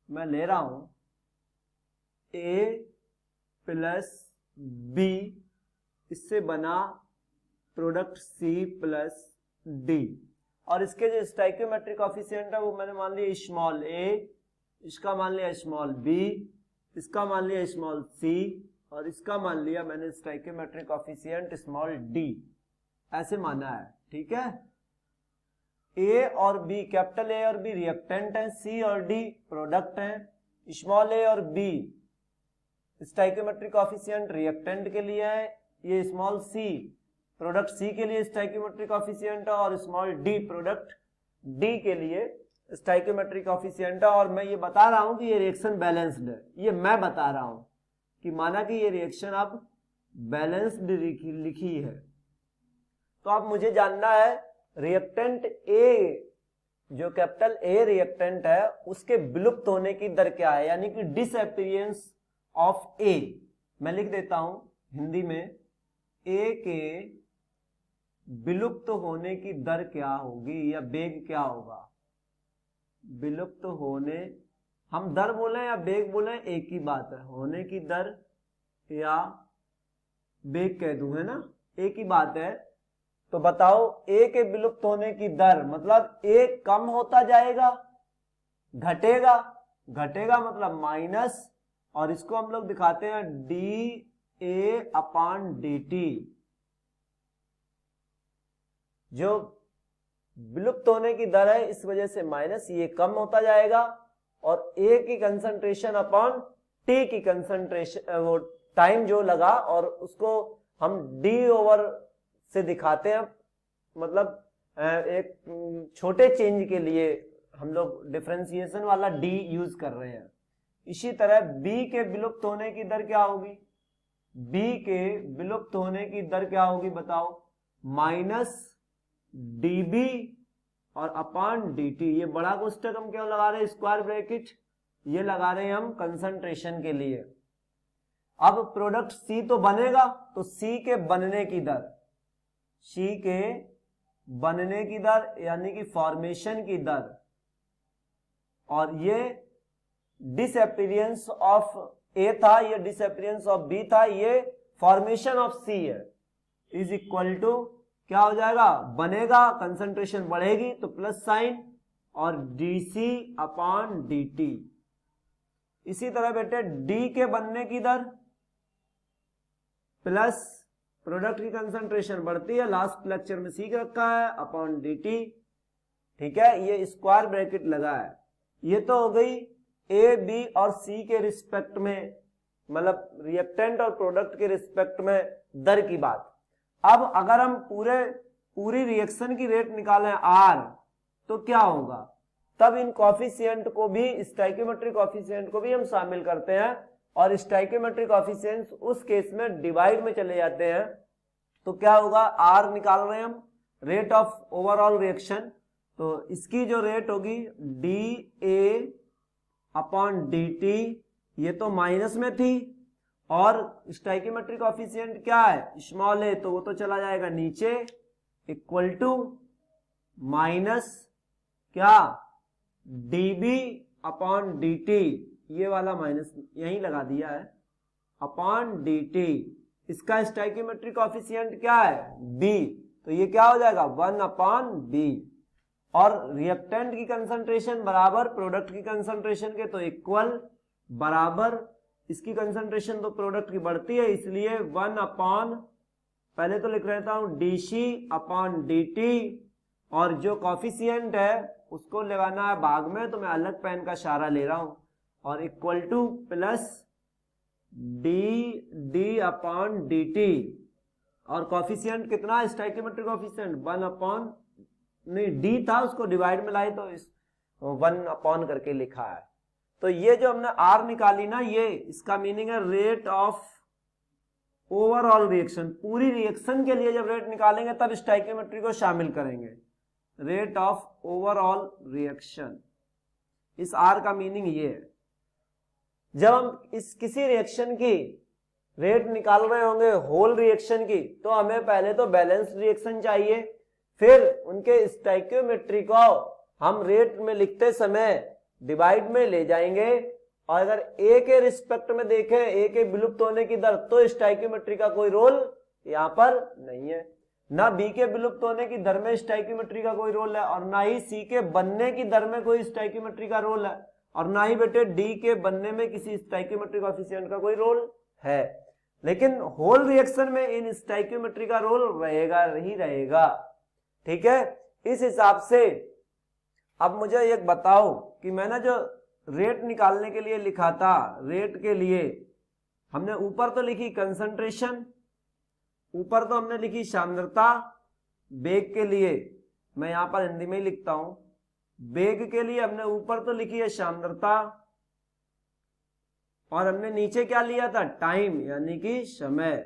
मैं ले रहा हूं A प्लस B, इससे बना प्रोडक्ट C प्लस D, और इसके जो स्टाइकियोमेट्रिक कोएफिशिएंट है वो मैंने मान लिया स्मॉल a, इसका मान लिया स्मॉल b, इसका मान लिया स्मॉल c, और इसका मान लिया मैंने स्टाइकियोमेट्रिक कोएफिशिएंट स्मॉल d, ऐसे माना है। ठीक है, a और b, कैपिटल A और B रिएक्टेंट है, c और d प्रोडक्ट है, स्मॉल a और b स्टाइकियोमेट्रिक कोएफिशिएंट रिएक्टेंट के लिए है, ये स्मॉल c प्रोडक्ट C के लिए स्टाइकियोमेट्रिक कोएफिशिएंट है, और स्मॉल d प्रोडक्ट D के लिए स्टाइकियोमेट्रिक कोएफिशिएंट है। और मैं ये बता रहा हूं कि ये रिएक्शन बैलेंस्ड है, ये मैं बता रहा हूं कि माना कि ये रिएक्शन अब बैलेंस्ड लिखी है। तो अब मुझे जानना है रिएक्टेंट A, जो कैपिटल A रिएक्टेंट है, उसके विलुप्त होने की दर क्या है, यानी कि डिसअपीयरेंस ऑफ A। मैं लिख देता हूं हिंदी में, A के विलुप्त होने की दर क्या होगी या बेग क्या होगा। विलुप्त होने, हम दर बोले या बेग बोले एक ही बात है, होने की दर या बेग कह दूं, है ना, एक ही बात है। तो बताओ A के विलुप्त होने की दर मतलब A कम होता जाएगा, घटेगा, घटेगा मतलब माइनस, और इसको हम लोग दिखाते हैं dA/dt। जो विलुप्त होने की दर है इस वजह से माइनस, ये कम होता जाएगा, और A की कंसंट्रेशन अपॉन T की कंसंट्रेशन, वो टाइम जो लगा, और उसको हम D ओवर से दिखाते हैं, मतलब एक छोटे चेंज के लिए हम लोग डिफरेंशिएशन वाला D यूज कर रहे हैं। इसी तरह B के विलुप्त होने की दर क्या होगी, B के विलुप्त होने की दर क्या होगी बताओ, माइनस dB और अपॉन dt। ये बड़ा कोष्टक हम क्यों लगा रहे हैं, स्क्वायर ब्रैकेट, ये लगा रहे हैं हम कंसंट्रेशन के लिए। अब प्रोडक्ट C तो बनेगा, तो C के बनने की दर, C के बनने की दर यानी कि फॉर्मेशन की दर, और ये डिसअपीयरेंस ऑफ A था, ये डिसअपीयरेंस ऑफ B था, ये फॉर्मेशन ऑफ C है, इज इक्वल टू क्या हो जाएगा, बनेगा, कंसंट्रेशन बढ़ेगी तो प्लस साइन, और dC/dt। इसी तरह बेटे D के बनने की दर प्लस प्रोडक्ट की कंसंट्रेशन बढ़ती है, लास्ट लेक्चर में सीख रखा है, अपॉन dt। ठीक है, ये स्क्वायर ब्रैकेट लगा है। ये तो हो गई A, B और C के रिस्पेक्ट में, मतलब रिएक्टेंट और प्रोडक्ट के रिस्पेक्ट में दर की बात। अब अगर हम पूरी रिएक्शन की रेट निकालें R, तो क्या होगा, तब इन कोएफिशिएंट को भी, स्टाइकियोमेट्रिक कोएफिशिएंट को भी हम शामिल करते हैं, और स्टाइकियोमेट्रिक कोएफिशिएंट्स उस केस में डिवाइड में चले जाते हैं। तो क्या होगा, R निकाल रहे हैं हम, रेट ऑफ ओवरऑल रिएक्शन, तो इसकी जो रेट होगी dA/dt, ये तो माइनस में थी, और स्टाइकियोमेट्रिक कोएफिशिएंट क्या है, स्मॉल a, तो वो तो चला जाएगा नीचे, इक्वल टू माइनस क्या, dB/dt, ये वाला माइनस यहीं लगा दिया है, अपॉन dt। इसका स्टाइकियोमेट्रिक कोएफिशिएंट क्या है, B, तो ये क्या हो जाएगा 1/B, और रिएक्टेंट की कंसंट्रेशन बराबर प्रोडक्ट की कंसंट्रेशन के, तो इक्वल बराबर, इसकी कंसंट्रेशन तो प्रोडक्ट की बढ़ती है, इसलिए 1/, पहले तो लिख रहता हूं dC/dt, और जो कोएफिशिएंट है उसको लगाना है भाग में, तो मैं अलग पेन का इशारा ले रहा हूं, और इक्वल टू प्लस dD/dt, और कोएफिशिएंट कितना, स्टाइकियोमेट्रिक कोएफिशिएंट 1/, नहीं D था उसको डिवाइड में लाई तो इस 1/, करके लिखा है। तो ये जो हमने R निकाली ना, ये इसका मीनिंग है रेट ऑफ ओवरऑल रिएक्शन, पूरी रिएक्शन के लिए जब रेट निकालेंगे तब स्टोइकियोमेट्री को शामिल करेंगे। रेट ऑफ ओवरऑल रिएक्शन, इस आर का मीनिंग ये है। जब हम इस किसी रिएक्शन की रेट निकाल रहे होंगे होल रिएक्शन की, तो हमें पहले तो बैलेंस रिएक्शन चाहिए, फिर उनके स्टोइकियोमेट्री को हम रेट में लिखते समय डिवाइड में ले जाएंगे, और अगर ए के रिस्पेक्ट में देखें, ए के विलुप्त होने की दर, तो स्टोइकियोमेट्री का कोई रोल यहां पर नहीं है। ना बी के विलुप्त होने की दर में स्टोइकियोमेट्री का कोई रोल है, और ना ही सी के बनने की दर में कोई स्टोइकियोमेट्री का रोल है, और ना ही बेटे डी के बनने में किसी स्टोइकियोमेट्री कोएफिशिएंट का कोई रोल है। लेकिन होल रिएक्शन में इन स्टोइकियोमेट्री का रोल रहेगा ही रहेगा। ठीक है, इस हिसाब से अब मुझे एक बताओ कि मैंने जो रेट निकालने के लिए लिखा था, रेट के लिए हमने ऊपर तो लिखी कंसंट्रेशन, ऊपर तो हमने लिखी सांद्रता, वेग के लिए मैं यहां पर हिंदी में ही लिखता हूं, वेग के लिए हमने ऊपर तो लिखी है सांद्रता, और हमने नीचे क्या लिया था, टाइम यानी कि समय।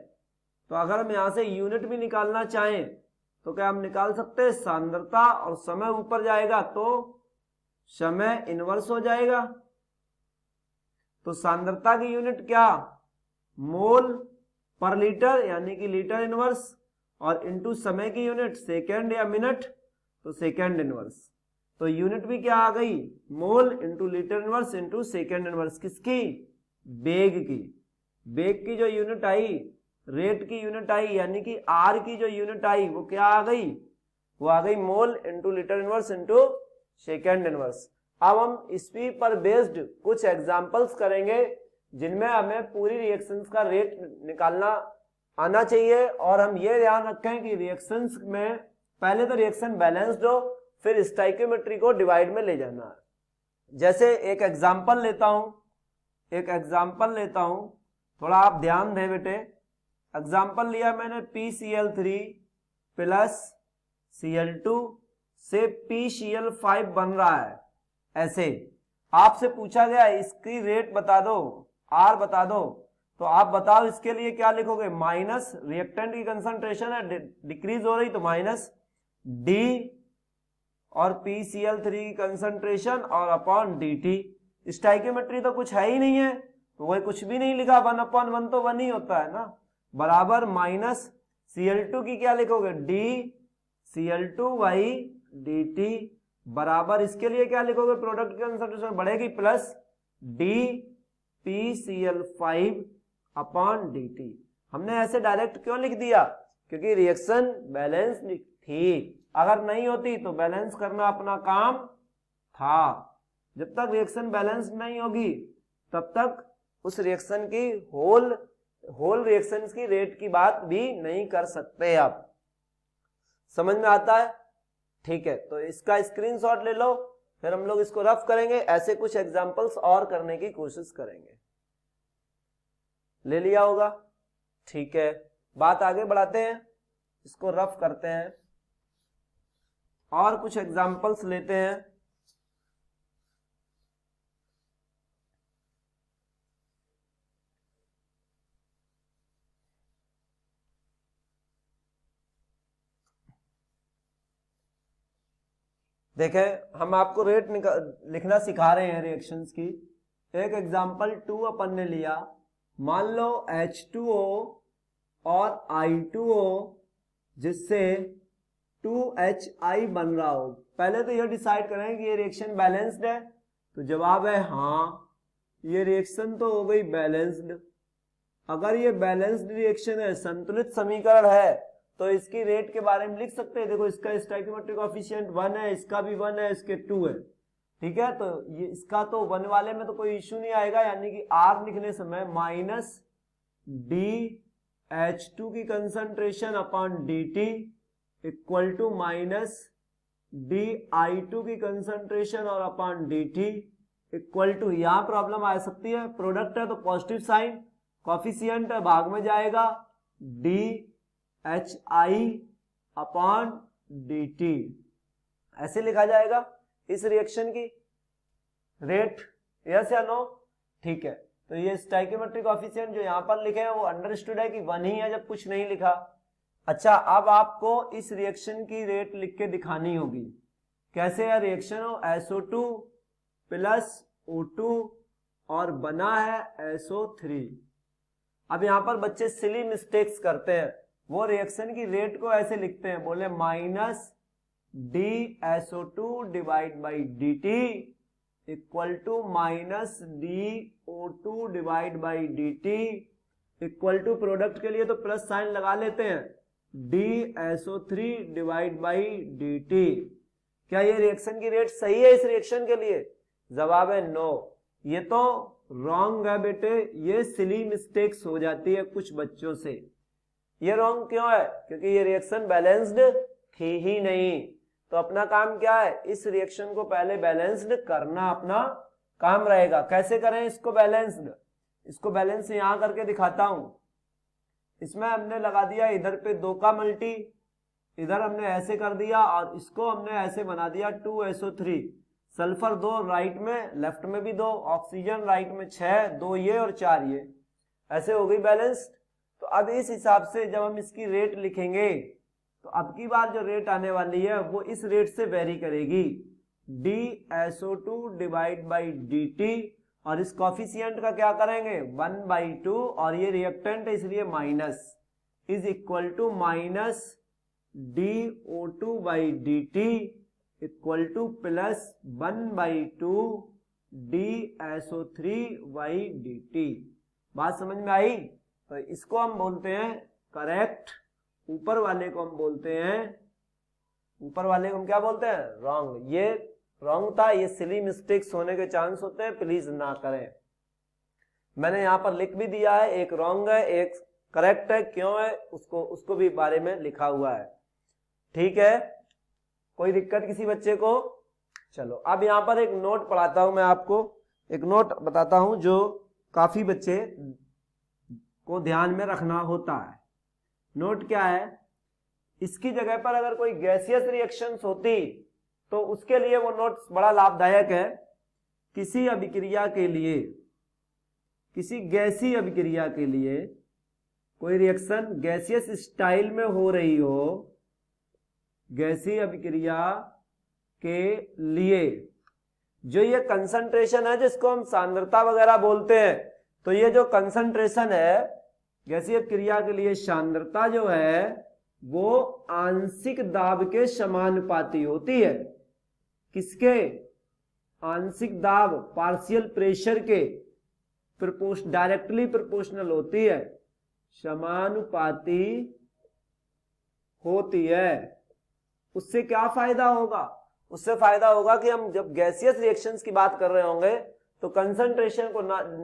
तो अगर हम यहां से यूनिट भी निकालना चाहें तो क्या हम निकाल सकते हैं, सांद्रता और समय ऊपर जाएगा तो समय इनवर्स हो जाएगा। तो सांद्रता की यूनिट क्या, मोल पर लीटर यानी कि लीटर इनवर्स, और इनटू समय की यूनिट सेकेंड या मिनट, तो सेकेंड इनवर्स। तो यूनिट भी क्या आ गई, mole into litre inverse into second inverse, किसकी, वेग की। वेग की जो यूनिट आई, रेट की यूनिट आई, यानी कि आर की जो यूनिट आई वो क्या आ गई, वो आ गई mole into litre inverse into second inverse. अब हम इसी पर बेस्ड कुछ एग्जांपल्स करेंगे जिनमें हमें पूरी रिएक्शंस का रेट निकालना आना चाहिए, और हम ये ध्यान रखें कि रिएक्शंस में पहले तो रिएक्शन बैलेंस्ड हो, फिर स्टोइकियोमेट्री को डिवाइड में ले जाना है। जैसे एक एग्जांपल लेता हूं, थोड़ा आप ध्यान दें बेटे। एग्जांपल लिया मैंने PCl3 प्लस Cl2 से PCl5 बन रहा है। ऐसे आपसे पूछा गया इसकी रेट बता दो, आर बता दो, तो आप बताओ इसके लिए क्या लिखोगे, माइनस रिएक्टेंट की कंसंट्रेशन है डिक्रीज हो रही तो माइनस डी, और PCl3 की कंसंट्रेशन और अपॉन dt। स्टोइकियोमेट्री तो कुछ है ही नहीं है, तो वही कुछ भी नहीं लिखा, 1/1 तो 1 ही होता है ना, बराबर माइनस Cl2 की क्या लिखोगे, d Cl2/dt, बराबर इसके लिए क्या लिखोगे, प्रोडक्ट की कंसंट्रेशन बढ़ेगी plus d PCl5 upon dt। हमने ऐसे डायरेक्ट क्यों लिख दिया, क्योंकि रिएक्शन बैलेंस थी, अगर नहीं होती तो बैलेंस करना अपना काम था। जब तक रिएक्शन बैलेंस नहीं होगी तब तक उस रिएक्शन की होल रिएक्शंस की रेट की बात भी नहीं कर सकते। आप समझ में आता है, ठीक है, तो इसका स्क्रीनशॉट ले लो, फिर हम लोग इसको रफ करेंगे, ऐसे कुछ एग्जांपल्स और करने की कोशिश करेंगे। ले लिया होगा, ठीक है, बात आगे बढ़ाते हैं, इसको रफ करते हैं और कुछ एग्जांपल्स लेते हैं। देखें, हम आपको रेट लिखना सिखा रहे हैं रिएक्शंस की। एक एग्जांपल 2 अपन ने लिया, मान लो H2O और I2O जिससे 2HI बन रहा हो। पहले तो यह डिसाइड करें कि ये रिएक्शन बैलेंस्ड है, तो जवाब है हाँ, ये रिएक्शन तो हो गई बैलेंस्ड। अगर ये बैलेंस्ड रिएक्शन है, संतुलित समीकरण है, तो इसकी रेट के बारे में लिख सकते हैं। देखो, इसका स्टोइकियोमेट्रिक कोएफिशिएंट 1 है, इसका भी 1 है, इसके 2 है, ठीक है, तो ये इसका तो 1 वाले में तो कोई इश्यू नहीं आएगा, यानी कि R लिखने समय माइनस DH2 की concentration upon dt equal to minus DI2 की कंसंट्रेशन और अपॉन dt इक्वल टू, यहां प्रॉब्लम आ सकती है, प्रोडक्ट है तो पॉजिटिव साइन, कोएफिशिएंट है भाग में जाएगा, DHI अपॉन dt, ऐसे लिखा जाएगा इस रिएक्शन की रेट, यस या नो, ठीक है। तो ये स्टाइकियोमेट्रिक कोएफिशिएंट जो यहाँ पर लिखे हैं वो अंडरस्टूड है कि 1 ही है जब कुछ नहीं लिखा। अच्छा, अब आपको इस रिएक्शन की रेट लिख के दिखानी होगी। कैसे है रिएक्शन हो SO2 प्लस O2 और बना है SO3। अब यहाँ पर बच्चे सिली मिस्टेक्स करते हैं, वो रिएक्शन की रेट को ऐसे लिखते हैं, बोले minus DSO2 divide by DT equal to minus DO2 divide by DT equal to, product के लिए तो प्लस साइन लगा लेते हैं, DSO3 डिवाइड बाई DT। क्या ये रिएक्शन की रेट सही है इस रिएक्शन के लिए? जवाब है नो, ये तो रॉन्ग है बेटे। ये सिली मिस्टेक्स हो जाती है कुछ बच्चों से। ये रॉन्ग क्यों है? क्योंकि ये रिएक्शन बैलेंस्ड थी ही नहीं। तो अपना काम क्या है, इस रिएक्शन को पहले बैलेंस्ड करना अपना काम रहेगा। कैसे करें इसको बैलेंस्ड? इसको बैलेंस यहां करके दिखाता हूं। इसमें हमने लगा दिया इधर पे 2 का मल्टी, इधर हमने ऐसे कर दिया और इसको हमने ऐसे बना दिया 2SO3। सल्फर 2 राइट में, लेफ्ट में भी 2, ऑक्सीजन राइट में 6, 2 ये और 4 ये, ऐसे हो गई बैलेंस। तो अब इस हिसाब से जब हम इसकी रेट लिखेंगे तो अब की बार जो रेट आने वाली है वो इस रेट से वेरी करेगी, DSO2 डिवाइड बाई DT, और इस कोएफिशिएंट का क्या करेंगे 1/2, और ये रिएक्टेंट है इसलिए minus, is equal to minus DO2 by DT equal to plus 1/2 DSO3 by DT। बात समझ में आई? तो इसको हम बोलते हैं करेक्ट, ऊपर वाले को हम बोलते हैं, ऊपर वाले को हम क्या बोलते हैं रॉन्ग। ये रॉन्ग था, ये सिली मिस्टेक्स होने के चांस होते हैं, प्लीज ना करें। मैंने यहां पर लिख भी दिया है, एक रॉन्ग है एक करेक्ट है, क्यों है उसको भी बारे में लिखा हुआ है। ठीक है, कोई दिक्कत किसी बच्चे को? चलो अब यहां पर एक नोट पढ़ाता हूं मैं आपको, एक नोट बताता हूं जो काफी बच्चे को ध्यान में रखना होता है। नोट क्या है, इसकी जगह पर अगर कोई गैसियस रिएक्शंस होती तो उसके लिए वो नोट बड़ा लाभदायक है। किसी अभिक्रिया के लिए, किसी गैसीय अभिक्रिया के लिए, कोई रिएक्शन गैसियस स्टाइल में हो रही हो, गैसीय अभिक्रिया के लिए जो ये कंसंट्रेशन है जिसको हम सांद्रता वगैरह बोलते हैं, तो ये जो कंसंट्रेशन है गैसीय क्रिया के लिए सांद्रता जो है वो आंशिक दाब के समानुपाती होती है। किसके? आंशिक दाब, पार्शियल प्रेशर के डायरेक्टली प्रोपोर्शनल होती है, समानुपाती होती है। उससे क्या फायदा होगा? उससे फायदा होगा कि हम जब गैसियस रिएक्शंस की बात कर रहे होंगे तो कंसंट्रेशन को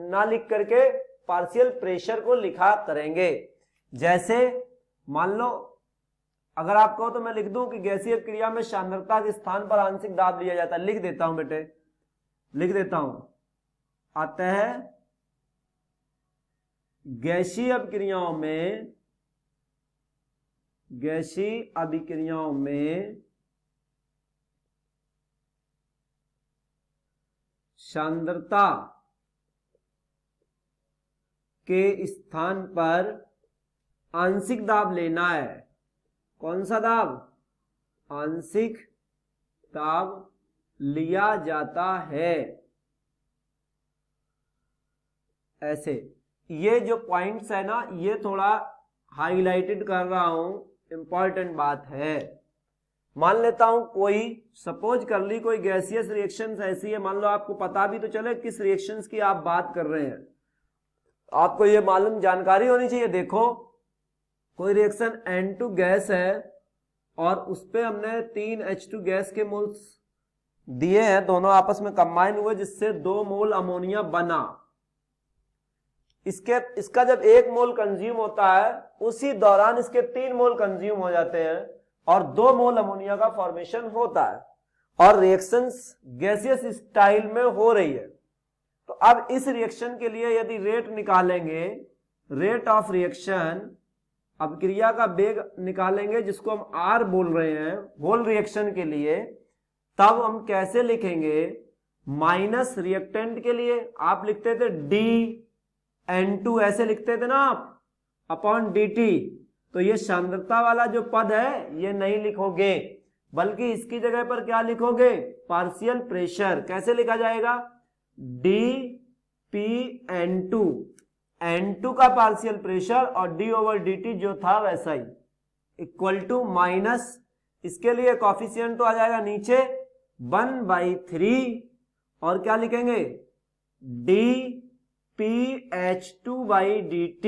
ना लिख करके पार्शियल प्रेशर को लिखा करेंगे। जैसे मान लो अगर आप कहो तो मैं लिख दूं कि गैसीय क्रिया में सांद्रता के स्थान पर आंशिक दाब लिया जाता है। लिख देता हूं बेटे, लिख देता हूं, अतः गैसीय अभिक्रियाओं में सांद्रता के स्थान पर आंशिक दाब लेना है। कौन सा दाब? आंशिक दाब लिया जाता है। ऐसे ये जो पॉइंट्स है ना, ये थोड़ा हाईलाइटेड कर रहा हूं, इंपॉर्टेंट बात है। मान लेता हूं कोई, सपोज कर ली कोई गैसियस रिएक्शंस ऐसी है, मान लो आपको पता भी तो चले किस रिएक्शंस की आप बात कर रहे हैं, आपको ये मालूम जानकारी होनी चाहिए। देखो कोई रिएक्शन N2 गैस है और उस पे हमने 3 H2 गैस के मोल्स दिए हैं, दोनों आपस में कंबाइन हुए जिससे 2 मोल अमोनिया बना। इसका जब 1 मोल कंज्यूम होता है उसी दौरान इसके 3 मोल कंज्यूम हो जाते हैं और 2 मोल अमोनिया का फॉर्मेशन होता है, और रिएक्शंस गैसियस स्टाइल में हो रही है। तो अब इस रिएक्शन के लिए यदि रेट निकालेंगे, रेट ऑफ रिएक्शन, अभिक्रिया का वेग निकालेंगे जिसको हम R बोल रहे हैं होल रिएक्शन के लिए, तब हम कैसे लिखेंगे? माइनस रिएक्टेंट के लिए आप लिखते थे D N2 ऐसे लिखते थे ना आप अपॉन dt, तो ये सांद्रता वाला जो पद है ये नहीं लिखोगे, बल्कि इसकी जगह पर क्या लिखोगे, पार्शियल प्रेशर। कैसे लिखा जाएगा, dPn2, N2 का पार्शियल प्रेशर और d ओवर dt जो था वैसा ही, इक्वल टू माइनस, इसके लिए कॉफिशिएंट तो आ जाएगा नीचे 1/3 और क्या लिखेंगे dPH2/dt,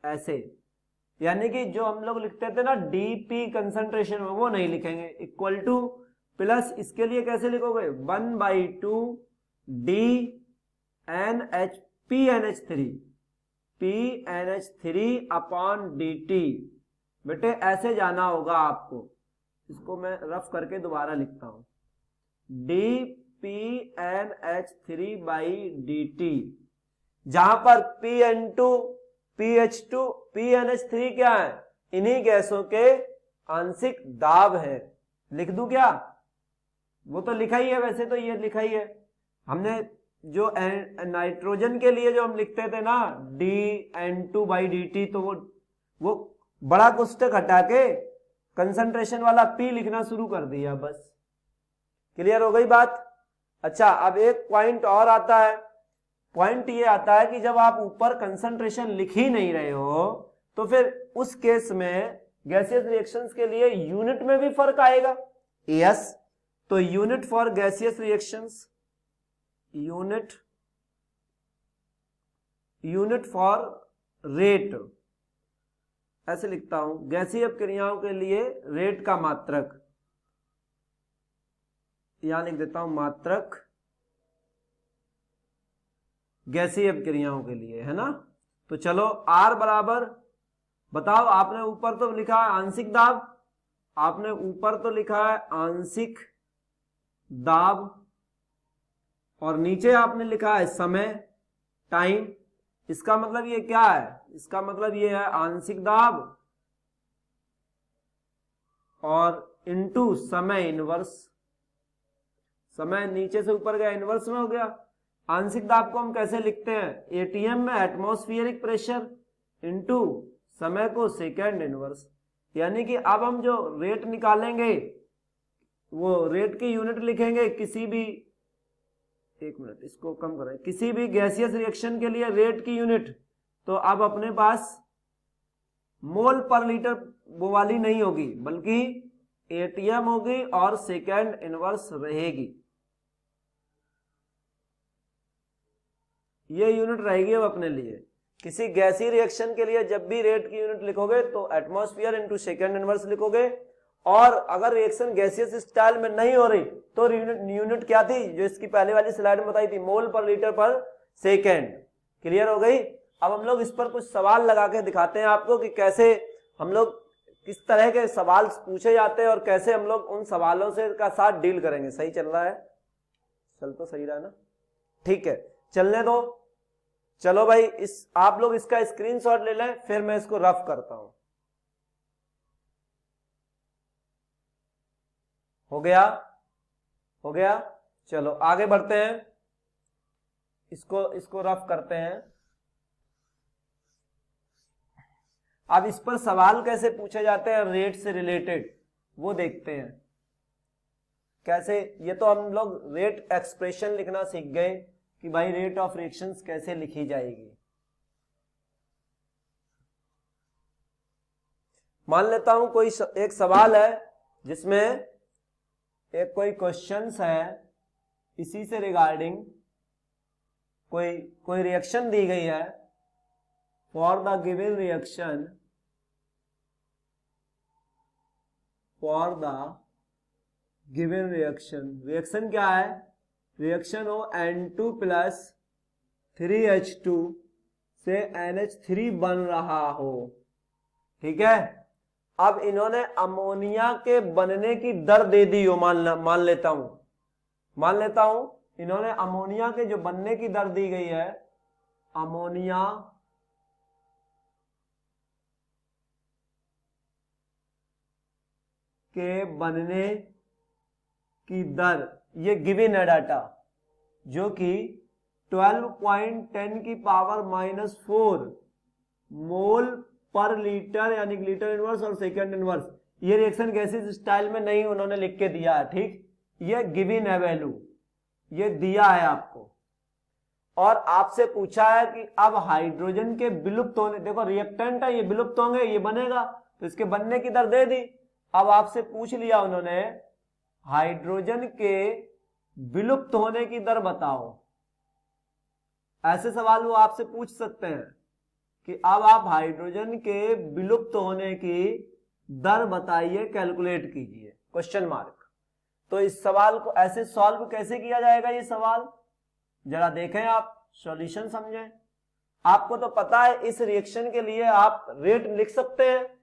ऐसे। यानी कि जो हम लोग लिखते थे ना dP कंसंट्रेशन में, वो नहीं लिखेंगे, इक्वल टू प्लस, इसके लिए कैसे लिखोगे 1/2 PNH3 अपॉन dt। बेटे ऐसे जाना होगा आपको, इसको मैं रफ करके दोबारा लिखता हूं, dPNH3/dt, जहां पर PN2 PH2 PNH3 क्या है, इन्हीं गैसों के आंशिक दाब है। लिख दूं क्या, वो तो लिखा ही है, वैसे तो ये लिखा ही है हमने, जो नाइट्रोजन के लिए जो हम लिखते थे ना dN2/dt, तो वो बड़ा कोष्टक हटा के कंसंट्रेशन वाला P लिखना शुरू कर दिया, बस। क्लियर हो गई बात। अच्छा, अब एक पॉइंट और आता है, पॉइंट ये आता है कि जब आप ऊपर कंसंट्रेशन लिख ही नहीं रहे हो, तो फिर उस केस में गैसियस रिएक्शंस के लिए यूनिट में भी फर्क आएगा। यस, तो unit for gaseous reactions, unit for rate, ऐसे लिखता हूं, गैसीय क्रियाओं के लिए रेट का मात्रक, यहां लिख देता हूं मात्रक गैसीय क्रियाओं के लिए, है ना। तो चलो R बराबर, बताओ, आपने ऊपर तो लिखा है आंशिक दाब, आपने ऊपर तो लिखा है आंशिक दाब, और नीचे आपने लिखा है समय, टाइम। इसका मतलब ये क्या है, इसका मतलब ये है आंशिक दाब और इनटू समय इनवर्स, समय नीचे से ऊपर गया, इनवर्स में हो गया। आंशिक दाब को हम कैसे लिखते हैं, एटीएम में एटमॉस्फेरिक प्रेशर इनटू समय को सेकेंड इनवर्स। यानी कि अब हम जो रेट निकालेंगे वो रेट की यूनिट लिखेंगे किसी भी, एक मिनट इसको कम करें, किसी भी गैसियस रिएक्शन के लिए रेट की यूनिट, तो अब अपने पास मोल पर लीटर वो वाली नहीं होगी, बल्कि एटीएम होगी और सेकेंड इनवर्स रहेगी, ये यूनिट रहेगी अब अपने लिए। किसी गैसीय रिएक्शन के लिए जब भी रेट की यूनिट लिखोगे तो एटमॉस्फेयर इनटू सेकेंड इनवर्स लिखोगे, और अगर रिएक्शन गैसियस स्टाइल में नहीं हो रही तो यूनिट क्या थी, जो इसकी पहले वाली स्लाइड में बताई थी, मोल पर लीटर पर सेकेंड। क्लियर हो गई। अब हम लोग इस पर कुछ सवाल लगा के दिखाते हैं आपको कि कैसे हम लोग, किस तरह के सवाल पूछे जाते हैं और कैसे हम लोग उन सवालों से का साथ डील करेंगे। सही चल रहा है, चल तो सही रहा ना, ठीक है, चलने दो। चलो भाई, इस आप लोग इसका स्क्रीनशॉट ले लें, फिर मैं इसको रफ करता हूं। हो गया, हो गया, चलो आगे बढ़ते हैं, इसको रफ करते हैं। अब इस पर सवाल कैसे पूछे जाते हैं रेट से रिलेटेड, वो देखते हैं कैसे। ये तो हम लोग रेट एक्सप्रेशन लिखना सीख गए कि भाई रेट ऑफ रिएक्शंस कैसे लिखी जाएगी। मान लेता हूं कोई एक सवाल है जिसमें एक कोई क्वेश्चंस है, इसी से रिगार्डिंग कोई रिएक्शन दी गई है, for the given reaction, for the given reaction, reaction क्या है, रिएक्शन हो N2 प्लस 3H2 से NH3 बन रहा हो, ठीक है। अब इन्होंने अमोनिया के बनने की दर दे दी हो, मान लेता हूं इन्होंने अमोनिया के जो बनने की दर दी गई है, अमोनिया के बनने की दर, ये गिवन है डाटा जो कि 12.10 की पावर -4 मोल पर लीटर, यानी लीटर इनवर्स और सेकेंड इनवर्स। ये रिएक्शन गैसेस स्टाइल में नहीं उन्होंने लिख के दिया है, ठीक, ये गिवन है वैल्यू, ये दिया है आपको। और आपसे पूछा है कि अब हाइड्रोजन के विलुप्त होने, देखो रिएक्टेंट है, ये विलुप्त होंगे, ये बनेगा, तो इसके बनने की दर दे दी। अब आपसे पूछ लिया उन्होंने हाइड्रोजन के विलुप्त होने की दर बताओ। ऐसे सवाल वो आपसे पूछ सकते हैं कि अब आप हाइड्रोजन के विलुप्त होने की दर बताइए, कैलकुलेट कीजिए, क्वेश्चन मार्क। तो इस सवाल को ऐसे सॉल्व कैसे किया जाएगा, ये सवाल जरा देखें, आप सॉल्यूशन समझें। आपको तो पता है इस रिएक्शन के लिए आप रेट लिख सकते हैं।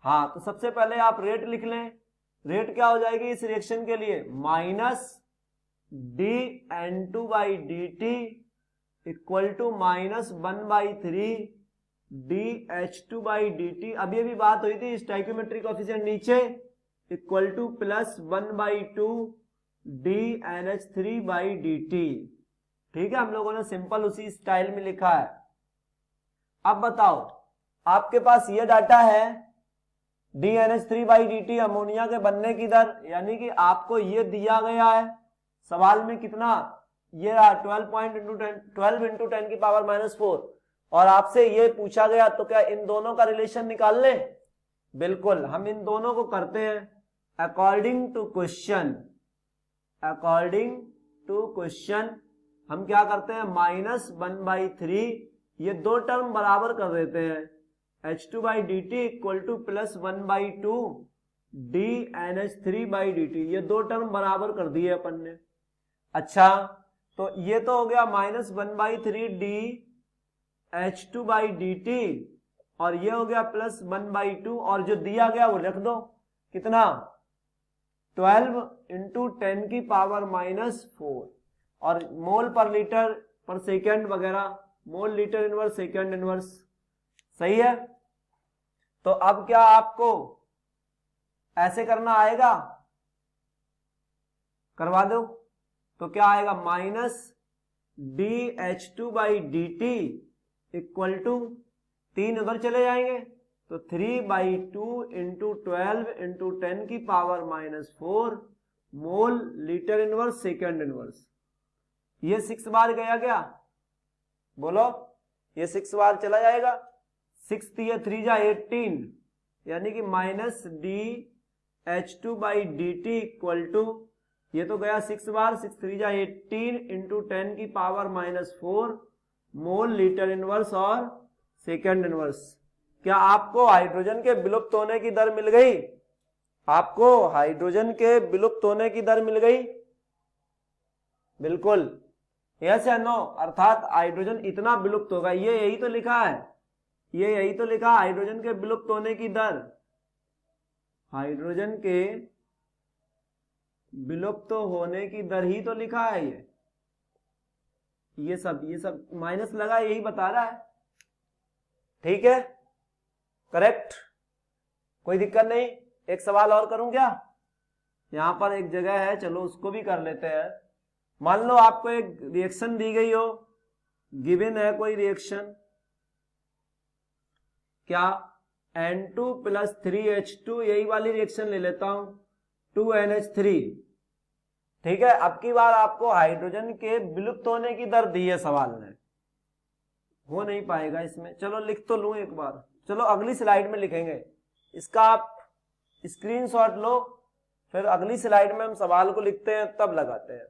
हाँ, तो सबसे पहले आप रेट लिख लें। रेट क्या हो जाएगी इस रिएक्शन के लिए, -dN2/dt इक्वल टू -1/3 dH2/dt। अभी अभी बात हुई थी स्टोइकियोमेट्रिक कोएफिशिएंट नीचे, इक्वल टू +1/2 dNH3/dt। ठीक है, हम लोगों ने सिंपल उसी स्टाइल में लिखा है। अब बताओ, आपके पास ये डाटा है dNH3/dt अमोनिया के बनने की दर, यानी कि आपको ये दिया गया है सवाल में कितना, ये 12 इंटू 10 की पावर -4, और आपसे ये पूछा गया, तो क्या इन दोनों का रिलेशन निकाल लें? बिल्कुल, हम इन दोनों को करते हैं according to question. According to question हम क्या करते हैं, -1/3, ये दो टर्म बराबर कर देते हैं, H2/dt इक्वल टू +1/2 dNH3/dt, ये दो टर्म बराबर कर दिए अपन ने। अच्छा, तो ये तो हो गया -1/3 dH2/dt, और ये हो गया +1/2, और जो दिया गया वो रख दो, कितना, 12 इंटू 10 की पावर -4, और मोल पर लीटर पर सेकेंड वगैरह, mole litre inverse second inverse, सही है। तो अब क्या आपको ऐसे करना आएगा, करवा दो, तो क्या आएगा, -dH2/dt इक्वल टू 3 उधर चले जाएंगे, तो 3/2 इंटू 12 इंटू 10 की power -4 mole litre inverse second inverse. ये 6 बार गया क्या, बोलो, ये 6 बार चला जाएगा, 6 3 जा 18, यानी कि -dH2/dt इक्वल टू, ये तो गया 6 बार, 6 3 जा 18 इंटू 10 की पावर -4 मोल लीटर इनवर्स और सेकेंड इनवर्स। क्या आपको हाइड्रोजन के विलुप्त होने की दर मिल गई? आपको हाइड्रोजन के विलुप्त होने की दर मिल गई? बिल्कुल, यस या नो, अर्थात हाइड्रोजन इतना विलुप्त होगा, ये यही तो लिखा है, ये यही तो लिखा, हाइड्रोजन के विलुप्त होने की दर, हाइड्रोजन के विलुप्त होने की दर ही तो लिखा है। ये सब माइनस लगा, यही बता रहा है, ठीक है, करेक्ट, कोई दिक्कत नहीं। एक सवाल और करूं क्या, यहां पर एक जगह है, चलो उसको भी कर लेते हैं। मान लो आपको एक रिएक्शन दी गई हो, गिवन है कोई रिएक्शन, क्या, N2 + 3H2, यही वाली रिएक्शन ले लेता हूं, 2NH3, ठीक है। अब की बार आपको हाइड्रोजन के विलुप्त होने की दर दी है सवाल में, हो नहीं पाएगा इसमें, चलो लिख तो लूं एक बार, चलो अगली स्लाइड में लिखेंगे, इसका आप स्क्रीनशॉट लो, फिर अगली स्लाइड में हम सवाल को लिखते हैं, तब लगाते हैं।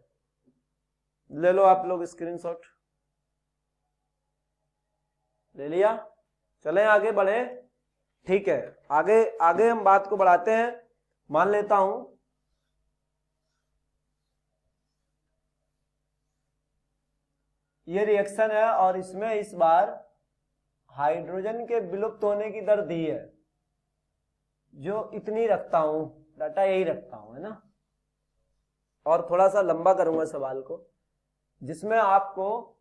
ले लो आप लोग स्क्रीनशॉट, ले लिया, चलें आगे बढ़े, ठीक है। आगे आगे हम बात को बढ़ाते हैं। मान लेता हूं ये रिएक्शन है, और इसमें इस बार हाइड्रोजन के विलुप्त होने की दर दी है, जो इतनी रखता हूं, डाटा यही रखता हूं, है ना, और थोड़ा सा लंबा करूंगा सवाल को, जिसमें आपको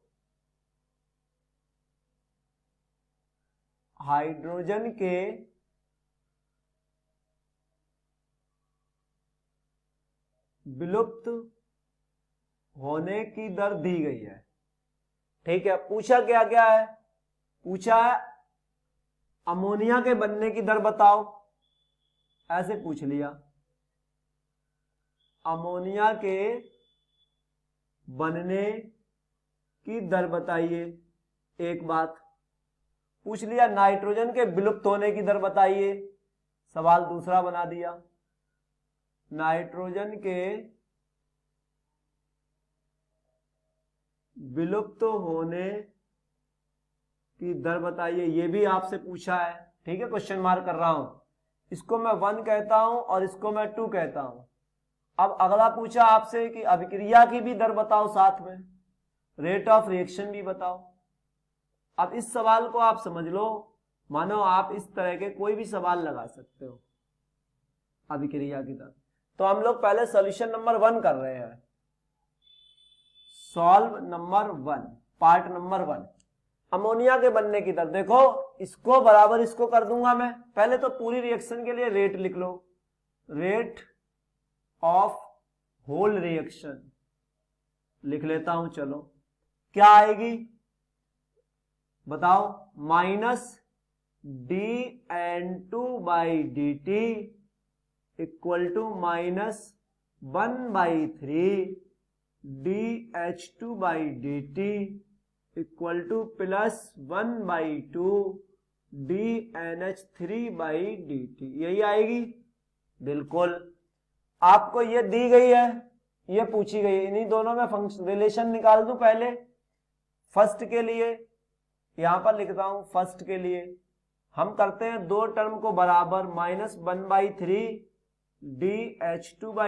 हाइड्रोजन के विलुप्त होने की दर दी गई है, ठीक है, पूछा क्या क्या है, पूछा है अमोनिया के बनने की दर बताओ, ऐसे पूछ लिया, अमोनिया के बनने की दर बताइए, एक बात पूछ लिया, नाइट्रोजन के विलुप्त होने की दर बताइए, सवाल दूसरा बना दिया, नाइट्रोजन के विलुप्त होने की दर बताइए, ये भी आपसे पूछा है, ठीक है, क्वेश्चन मार्क कर रहा हूं, इसको मैं 1 कहता हूं और इसको मैं 2 कहता हूं। अब अगला पूछा आपसे कि अभिक्रिया की भी दर बताओ, साथ में रेट ऑफ रिएक्शन भी बताओ। अब इस सवाल को आप समझ लो, मानो आप इस तरह के कोई भी सवाल लगा सकते हो अभिक्रिया की दर। तो हम लोग पहले सॉल्यूशन नंबर 1 कर रहे हैं, solve number 1, part number 1, ammonia के बनने की दर। देखो इसको बराबर इसको कर दूंगा मैं, पहले तो पूरी रिएक्शन के लिए रेट लिख लो, रेट ऑफ होल रिएक्शन लिख लेता हूं, चलो क्या आएगी बताओ, minus dN2/dt equal to -1/3 dH2/dt equal to +1/2 dNH3/dt, यही आएगी। बिल्कुल, आपको ये दी गई है, ये पूछी गई है, इन्हीं दोनों में फंक्शन रिलेशन निकाल दूं पहले। फर्स्ट के लिए यहां पर लिखता हूं, फर्स्ट के लिए हम करते हैं दो टर्म को बराबर, -1/3 dH2/dt